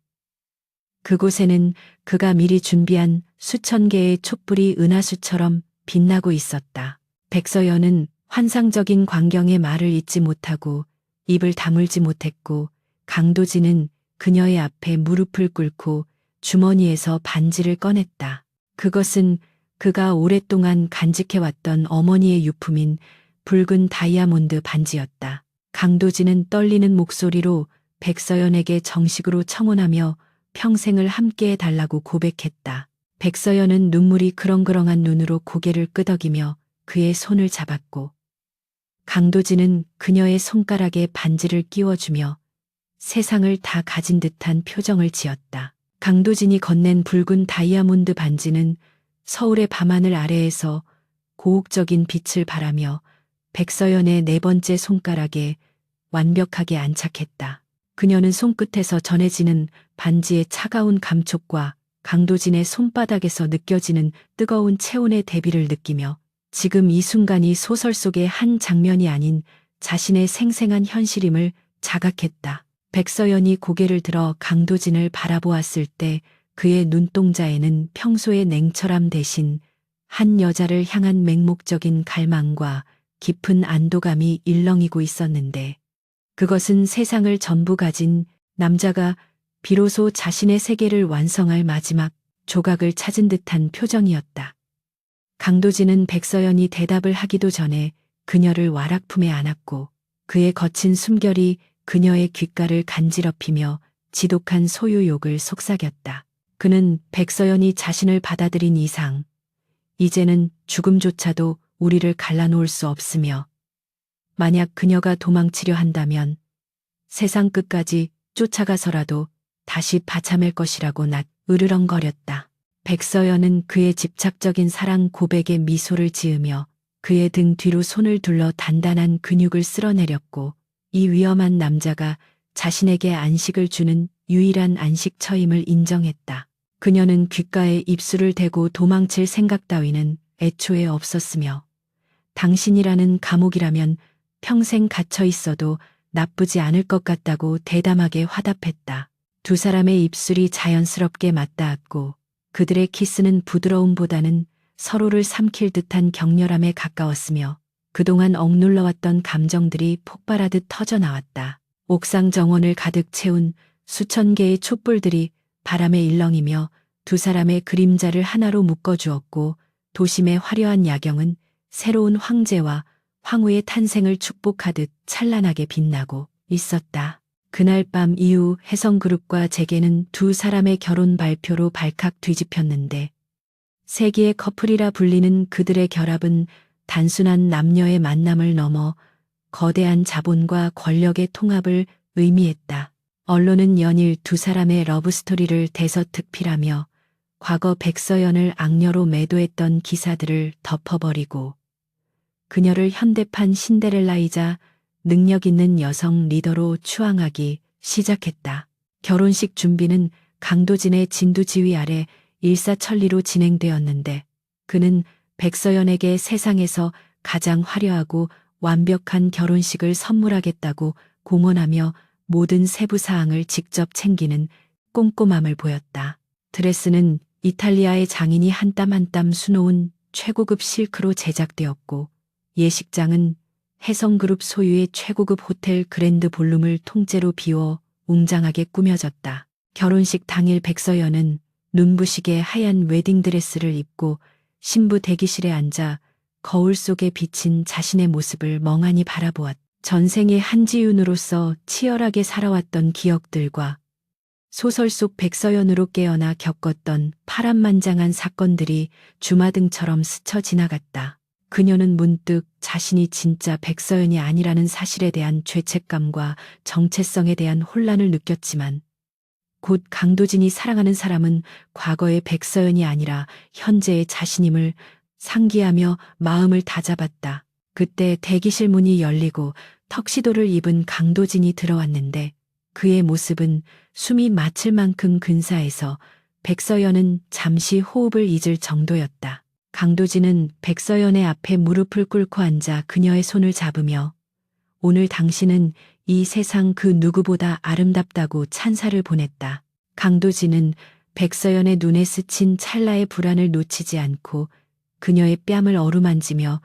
그곳에는 그가 미리 준비한 수천 개의 촛불이 은하수처럼 빛나고 있었다. 백서연은 환상적인 광경의 말을 잇지 못하고 입을 다물지 못했고 강도진은 그녀의 앞에 무릎을 꿇고 주머니에서 반지를 꺼냈다. 그것은 그가 오랫동안 간직해왔던 어머니의 유품인 붉은 다이아몬드 반지였다. 강도진은 떨리는 목소리로 백서연에게 정식으로 청혼하며 평생을 함께해 달라고 고백했다. 백서연은 눈물이 그렁그렁한 눈으로 고개를 끄덕이며 그의 손을 잡았고 강도진은 그녀의 손가락에 반지를 끼워주며 세상을 다 가진 듯한 표정을 지었다. 강도진이 건넨 붉은 다이아몬드 반지는 서울의 밤하늘 아래에서 고혹적인 빛을 발하며 백서연의 네 번째 손가락에 완벽하게 안착했다. 그녀는 손끝에서 전해지는 반지의 차가운 감촉과 강도진의 손바닥에서 느껴지는 뜨거운 체온의 대비를 느끼며 지금 이 순간이 소설 속의 한 장면이 아닌 자신의 생생한 현실임을 자각했다. 백서연이 고개를 들어 강도진을 바라보았을 때 그의 눈동자에는 평소의 냉철함 대신 한 여자를 향한 맹목적인 갈망과 깊은 안도감이 일렁이고 있었는데 그것은 세상을 전부 가진 남자가 비로소 자신의 세계를 완성할 마지막 조각을 찾은 듯한 표정이었다. 강도진은 백서연이 대답을 하기도 전에 그녀를 와락품에 안았고 그의 거친 숨결이 그녀의 귓가를 간지럽히며 지독한 소유욕을 속삭였다. 그는 백서연이 자신을 받아들인 이상 이제는 죽음조차도 우리를 갈라놓을 수 없으며 만약 그녀가 도망치려 한다면 세상 끝까지 쫓아가서라도 다시 받아맬 것이라고 으르렁거렸다. 백서연은 그의 집착적인 사랑 고백에 미소를 지으며 그의 등 뒤로 손을 둘러 단단한 근육을 쓸어내렸고 이 위험한 남자가 자신에게 안식을 주는 유일한 안식처임을 인정했다. 그녀는 귓가에 입술을 대고 도망칠 생각 따위는 애초에 없었으며 당신이라는 감옥이라면 평생 갇혀 있어도 나쁘지 않을 것 같다고 대담하게 화답했다. 두 사람의 입술이 자연스럽게 맞닿았고 그들의 키스는 부드러움보다는 서로를 삼킬 듯한 격렬함에 가까웠으며 그동안 억눌러왔던 감정들이 폭발하듯 터져나왔다. 옥상 정원을 가득 채운 수천 개의 촛불들이 바람에 일렁이며 두 사람의 그림자를 하나로 묶어주었고 도심의 화려한 야경은 새로운 황제와 황후의 탄생을 축복하듯 찬란하게 빛나고 있었다. 그날 밤 이후 혜성그룹과 재계는 두 사람의 결혼 발표로 발칵 뒤집혔는데 세기의 커플이라 불리는 그들의 결합은 단순한 남녀의 만남을 넘어 거대한 자본과 권력의 통합을 의미했다. 언론은 연일 두 사람의 러브스토리를 대서특필하며 과거 백서연을 악녀로 매도했던 기사들을 덮어버리고 그녀를 현대판 신데렐라이자 능력 있는 여성 리더로 추앙하기 시작했다. 결혼식 준비는 강도진의 진두지휘 아래 일사천리로 진행되었는데 그는 백서연에게 세상에서 가장 화려하고 완벽한 결혼식을 선물하겠다고 공언하며 모든 세부 사항을 직접 챙기는 꼼꼼함을 보였다. 드레스는 이탈리아의 장인이 한 땀 한 땀 수놓은 최고급 실크로 제작되었고 예식장은 혜성그룹 소유의 최고급 호텔 그랜드 볼룸을 통째로 비워 웅장하게 꾸며졌다. 결혼식 당일 백서연은 눈부시게 하얀 웨딩드레스를 입고 신부 대기실에 앉아 거울 속에 비친 자신의 모습을 멍하니 바라보았다. 전생의 한지윤으로서 치열하게 살아왔던 기억들과 소설 속 백서연으로 깨어나 겪었던 파란만장한 사건들이 주마등처럼 스쳐 지나갔다. 그녀는 문득 자신이 진짜 백서연이 아니라는 사실에 대한 죄책감과 정체성에 대한 혼란을 느꼈지만 곧 강도진이 사랑하는 사람은 과거의 백서연이 아니라 현재의 자신임을 상기하며 마음을 다잡았다. 그때 대기실 문이 열리고 턱시도를 입은 강도진이 들어왔는데 그의 모습은 숨이 막힐 만큼 근사해서 백서연은 잠시 호흡을 잊을 정도였다. 강도진은 백서연의 앞에 무릎을 꿇고 앉아 그녀의 손을 잡으며 오늘 당신은 이 세상 그 누구보다 아름답다고 찬사를 보냈다. 강도진은 백서연의 눈에 스친 찰나의 불안을 놓치지 않고 그녀의 뺨을 어루만지며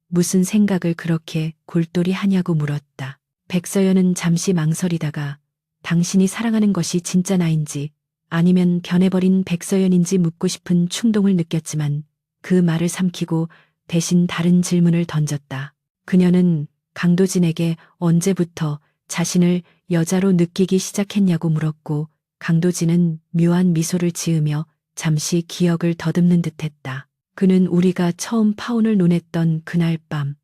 무슨 생각을 그렇게 골똘히 하냐고 물었다. 백서연은 잠시 망설이다가 당신이 사랑하는 것이 진짜 나인지 아니면 변해버린 백서연인지 묻고 싶은 충동을 느꼈지만 그 말을 삼키고 대신 다른 질문을 던졌다. 그녀는 강도진에게 언제부터 자신을 여자로 느끼기 시작했냐고 물었고 강도진은 묘한 미소를 지으며 잠시 기억을 더듬는 듯했다. 그는 우리가 처음 파혼을 논했던 그날 밤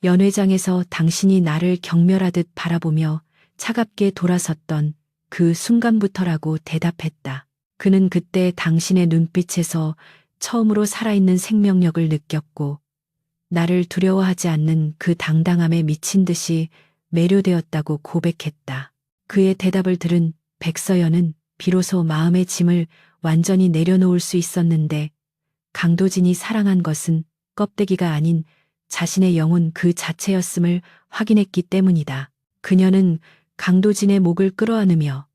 연회장에서 당신이 나를 경멸하듯 바라보며 차갑게 돌아섰던 그 순간부터라고 대답했다. 그는 그때 당신의 눈빛에서 처음으로 살아있는 생명력을 느꼈고 나를 두려워하지 않는 그 당당함에 미친 듯이 매료되었다고 고백했다. 그의 대답을 들은 백서연은 비로소 마음의 짐을 완전히 내려놓을 수 있었는데 강도진이 사랑한 것은 껍데기가 아닌 자신의 영혼 그 자체였음을 확인했기 때문이다. 그녀는 강도진의 목을 끌어안으며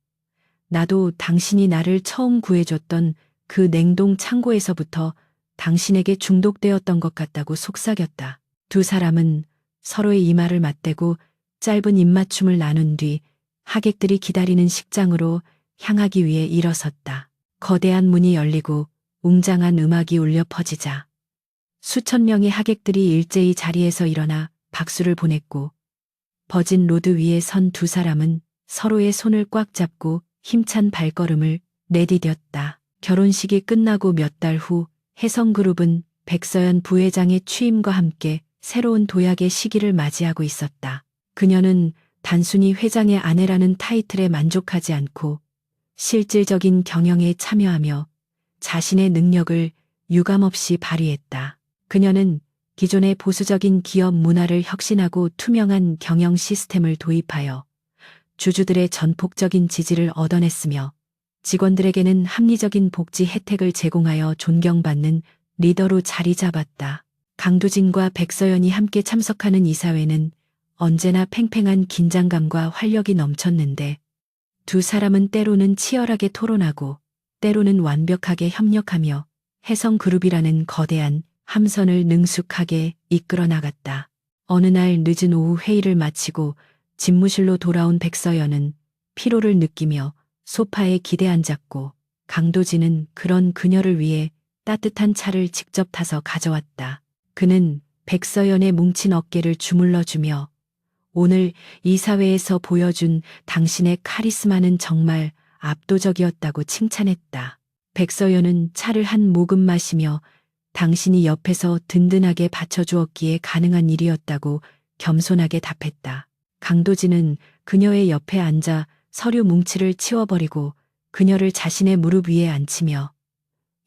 나도 당신이 나를 처음 구해줬던 그 냉동 창고에서부터 당신에게 중독되었던 것 같다고 속삭였다. 두 사람은 서로의 이마를 맞대고 짧은 입맞춤을 나눈 뒤 하객들이 기다리는 식장으로 향하기 위해 일어섰다. 거대한 문이 열리고 웅장한 음악이 울려 퍼지자 수천 명의 하객들이 일제히 자리에서 일어나 박수를 보냈고 버진 로드 위에 선 두 사람은 서로의 손을 꽉 잡고 힘찬 발걸음을 내디뎠다. 결혼식이 끝나고 몇 달 후 혜성그룹은 백서연 부회장의 취임과 함께 새로운 도약의 시기를 맞이하고 있었다. 그녀는 단순히 회장의 아내라는 타이틀에 만족하지 않고 실질적인 경영에 참여하며 자신의 능력을 유감없이 발휘했다. 그녀는 기존의 보수적인 기업 문화를 혁신하고 투명한 경영 시스템을 도입하여 주주들의 전폭적인 지지를 얻어냈으며 직원들에게는 합리적인 복지 혜택을 제공하여 존경받는 리더로 자리 잡았다. 강도진과 백서연이 함께 참석하는 이사회는 언제나 팽팽한 긴장감과 활력이 넘쳤는데 두 사람은 때로는 치열하게 토론하고 때로는 완벽하게 협력하며 혜성그룹이라는 거대한 함선을 능숙하게 이끌어 나갔다. 어느 날 늦은 오후 회의를 마치고 집무실로 돌아온 백서연은 피로를 느끼며 소파에 기대 앉았고 강도진은 그런 그녀를 위해 따뜻한 차를 직접 타서 가져왔다. 그는 백서연의 뭉친 어깨를 주물러주며 오늘 이사회에서 보여준 당신의 카리스마는 정말 압도적이었다고 칭찬했다. 백서연은 차를 한 모금 마시며 당신이 옆에서 든든하게 받쳐주었기에 가능한 일이었다고 겸손하게 답했다. 강도진은 그녀의 옆에 앉아 서류 뭉치를 치워버리고 그녀를 자신의 무릎 위에 앉히며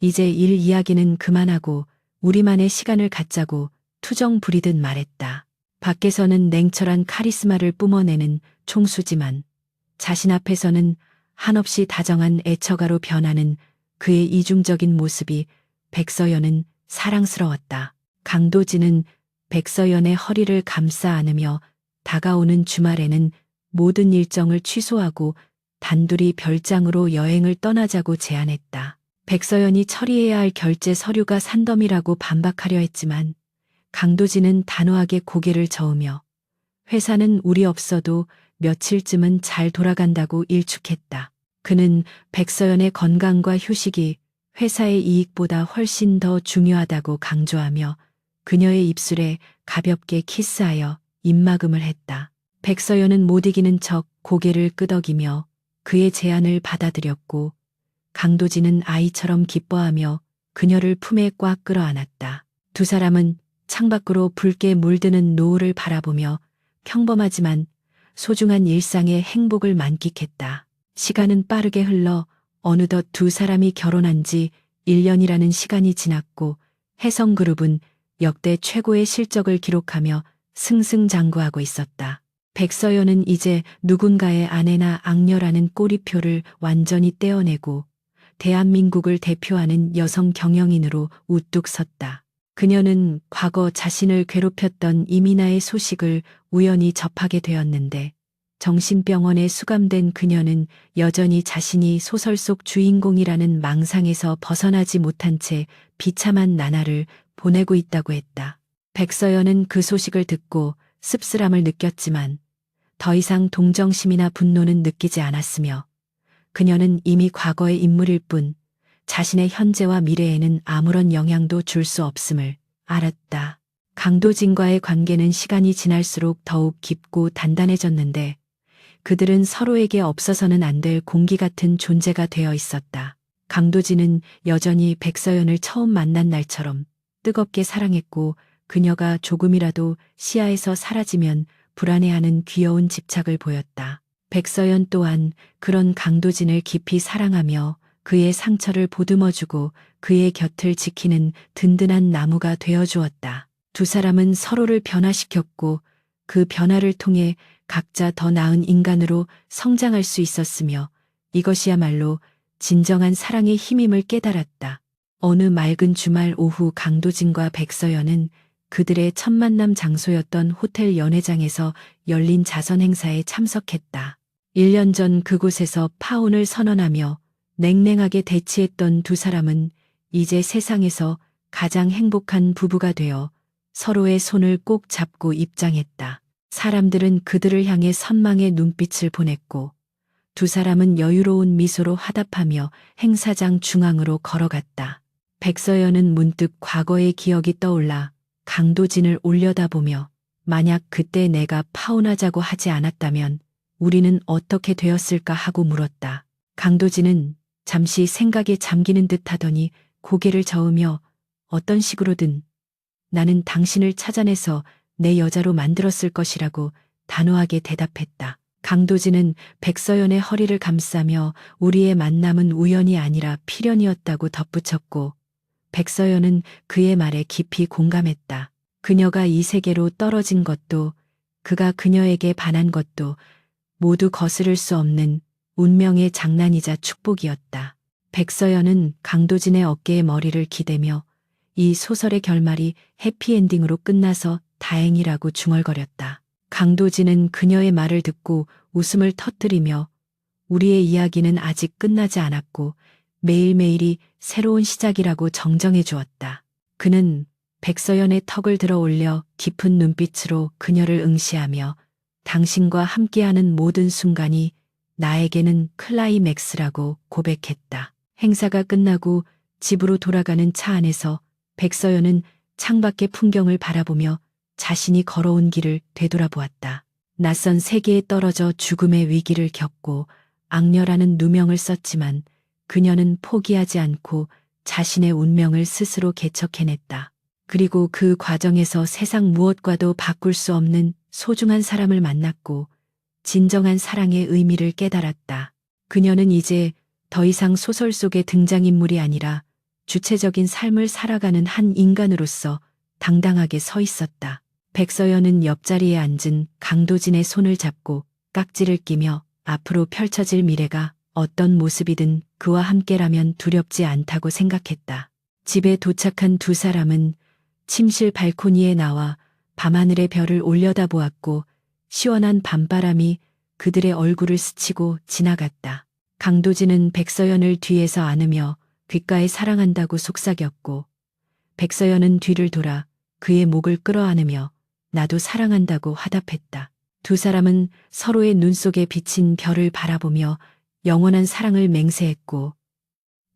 이제 일 이야기는 그만하고 우리만의 시간을 갖자고 투정 부리듯 말했다. 밖에서는 냉철한 카리스마를 뿜어내는 총수지만 자신 앞에서는 한없이 다정한 애처가로 변하는 그의 이중적인 모습이 백서연은 사랑스러웠다. 강도진은 백서연의 허리를 감싸 안으며 다가오는 주말에는 모든 일정을 취소하고 단둘이 별장으로 여행을 떠나자고 제안했다. 백서연이 처리해야 할 결제 서류가 산더미라고 반박하려 했지만 강도진은 단호하게 고개를 저으며 회사는 우리 없어도 며칠쯤은 잘 돌아간다고 일축했다. 그는 백서연의 건강과 휴식이 회사의 이익보다 훨씬 더 중요하다고 강조하며 그녀의 입술에 가볍게 키스하여 입막음을 했다. 백서연은 못 이기는 척 고개를 끄덕이며 그의 제안을 받아들였고 강도진은 아이처럼 기뻐하며 그녀를 품에 꽉 끌어안았다. 두 사람은 창밖으로 붉게 물드는 노을을 바라보며 평범하지만 소중한 일상의 행복을 만끽했다. 시간은 빠르게 흘러 어느덧 두 사람이 결혼한 지 1년이라는 시간이 지났고 혜성그룹은 역대 최고의 실적을 기록하며 승승장구하고 있었다. 백서연은 이제 누군가의 아내나 악녀라는 꼬리표를 완전히 떼어내고 대한민국을 대표하는 여성 경영인으로 우뚝 섰다. 그녀는 과거 자신을 괴롭혔던 이민아의 소식을 우연히 접하게 되었는데 정신병원에 수감된 그녀는 여전히 자신이 소설 속 주인공이라는 망상에서 벗어나지 못한 채 비참한 나날을 보내고 있다고 했다. 백서연은 그 소식을 듣고 씁쓸함을 느꼈지만 더 이상 동정심이나 분노는 느끼지 않았으며 그녀는 이미 과거의 인물일 뿐 자신의 현재와 미래에는 아무런 영향도 줄 수 없음을 알았다. 강도진과의 관계는 시간이 지날수록 더욱 깊고 단단해졌는데 그들은 서로에게 없어서는 안 될 공기 같은 존재가 되어 있었다. 강도진은 여전히 백서연을 처음 만난 날처럼 뜨겁게 사랑했고 그녀가 조금이라도 시야에서 사라지면 불안해하는 귀여운 집착을 보였다. 백서연 또한 그런 강도진을 깊이 사랑하며 그의 상처를 보듬어주고 그의 곁을 지키는 든든한 나무가 되어주었다. 두 사람은 서로를 변화시켰고 그 변화를 통해 각자 더 나은 인간으로 성장할 수 있었으며 이것이야말로 진정한 사랑의 힘임을 깨달았다. 어느 맑은 주말 오후 강도진과 백서연은 그들의 첫 만남 장소였던 호텔 연회장에서 열린 자선 행사에 참석했다. 1년 전 그곳에서 파혼을 선언하며 냉랭하게 대치했던 두 사람은 이제 세상에서 가장 행복한 부부가 되어 서로의 손을 꼭 잡고 입장했다. 사람들은 그들을 향해 선망의 눈빛을 보냈고 두 사람은 여유로운 미소로 화답하며 행사장 중앙으로 걸어갔다. 백서연은 문득 과거의 기억이 떠올라 강도진을 올려다보며 만약 그때 내가 파혼하자고 하지 않았다면 우리는 어떻게 되었을까 하고 물었다. 강도진은 잠시 생각에 잠기는 듯 하더니 고개를 저으며 어떤 식으로든 나는 당신을 찾아내서 내 여자로 만들었을 것이라고 단호하게 대답했다. 강도진은 백서연의 허리를 감싸며 우리의 만남은 우연이 아니라 필연이었다고 덧붙였고 백서연은 그의 말에 깊이 공감했다. 그녀가 이 세계로 떨어진 것도 그가 그녀에게 반한 것도 모두 거스를 수 없는 운명의 장난이자 축복이었다. 백서연은 강도진의 어깨에 머리를 기대며 이 소설의 결말이 해피엔딩으로 끝나서 다행이라고 중얼거렸다. 강도진은 그녀의 말을 듣고 웃음을 터뜨리며 우리의 이야기는 아직 끝나지 않았고 매일매일이 새로운 시작이라고 정정해 주었다. 그는 백서연의 턱을 들어 올려 깊은 눈빛으로 그녀를 응시하며 당신과 함께하는 모든 순간이 나에게는 클라이맥스라고 고백했다. 행사가 끝나고 집으로 돌아가는 차 안에서 백서연은 창밖의 풍경을 바라보며 자신이 걸어온 길을 되돌아보았다. 낯선 세계에 떨어져 죽음의 위기를 겪고 악녀라는 누명을 썼지만 그녀는 포기하지 않고 자신의 운명을 스스로 개척해냈다. 그리고 그 과정에서 세상 무엇과도 바꿀 수 없는 소중한 사람을 만났고 진정한 사랑의 의미를 깨달았다. 그녀는 이제 더 이상 소설 속의 등장인물이 아니라 주체적인 삶을 살아가는 한 인간으로서 당당하게 서 있었다. 백서연은 옆자리에 앉은 강도진의 손을 잡고 깍지를 끼며 앞으로 펼쳐질 미래가 어떤 모습이든 그와 함께라면 두렵지 않다고 생각했다. 집에 도착한 두 사람은 침실 발코니에 나와 밤하늘의 별을 올려다보았고 시원한 밤바람이 그들의 얼굴을 스치고 지나갔다. 강도진은 백서연을 뒤에서 안으며 귓가에 사랑한다고 속삭였고 백서연은 뒤를 돌아 그의 목을 끌어안으며 나도 사랑한다고 화답했다. 두 사람은 서로의 눈 속에 비친 별을 바라보며 영원한 사랑을 맹세했고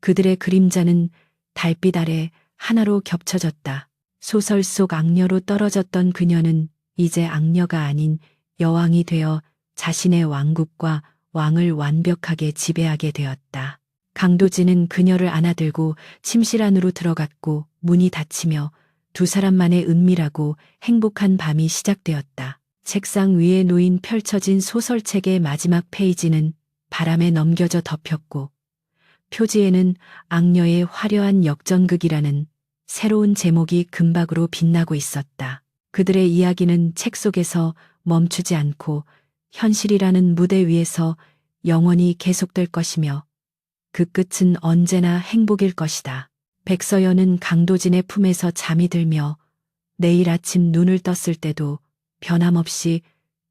그들의 그림자는 달빛 아래 하나로 겹쳐졌다. 소설 속 악녀로 떨어졌던 그녀는 이제 악녀가 아닌 여왕이 되어 자신의 왕국과 왕을 완벽하게 지배하게 되었다. 강도진은 그녀를 안아들고 침실 안으로 들어갔고 문이 닫히며 두 사람만의 은밀하고 행복한 밤이 시작되었다. 책상 위에 놓인 펼쳐진 소설책의 마지막 페이지는 바람에 넘겨져 덮였고 표지에는 악녀의 화려한 역전극이라는 새로운 제목이 금박으로 빛나고 있었다. 그들의 이야기는 책 속에서 멈추지 않고 현실이라는 무대 위에서 영원히 계속될 것이며 그 끝은 언제나 행복일 것이다. 백서연은 강도진의 품에서 잠이 들며 내일 아침 눈을 떴을 때도 변함없이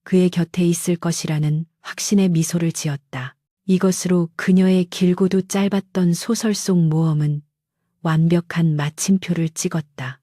그의 곁에 있을 것이라는 확신의 미소를 지었다. 이것으로 그녀의 길고도 짧았던 소설 속 모험은 완벽한 마침표를 찍었다.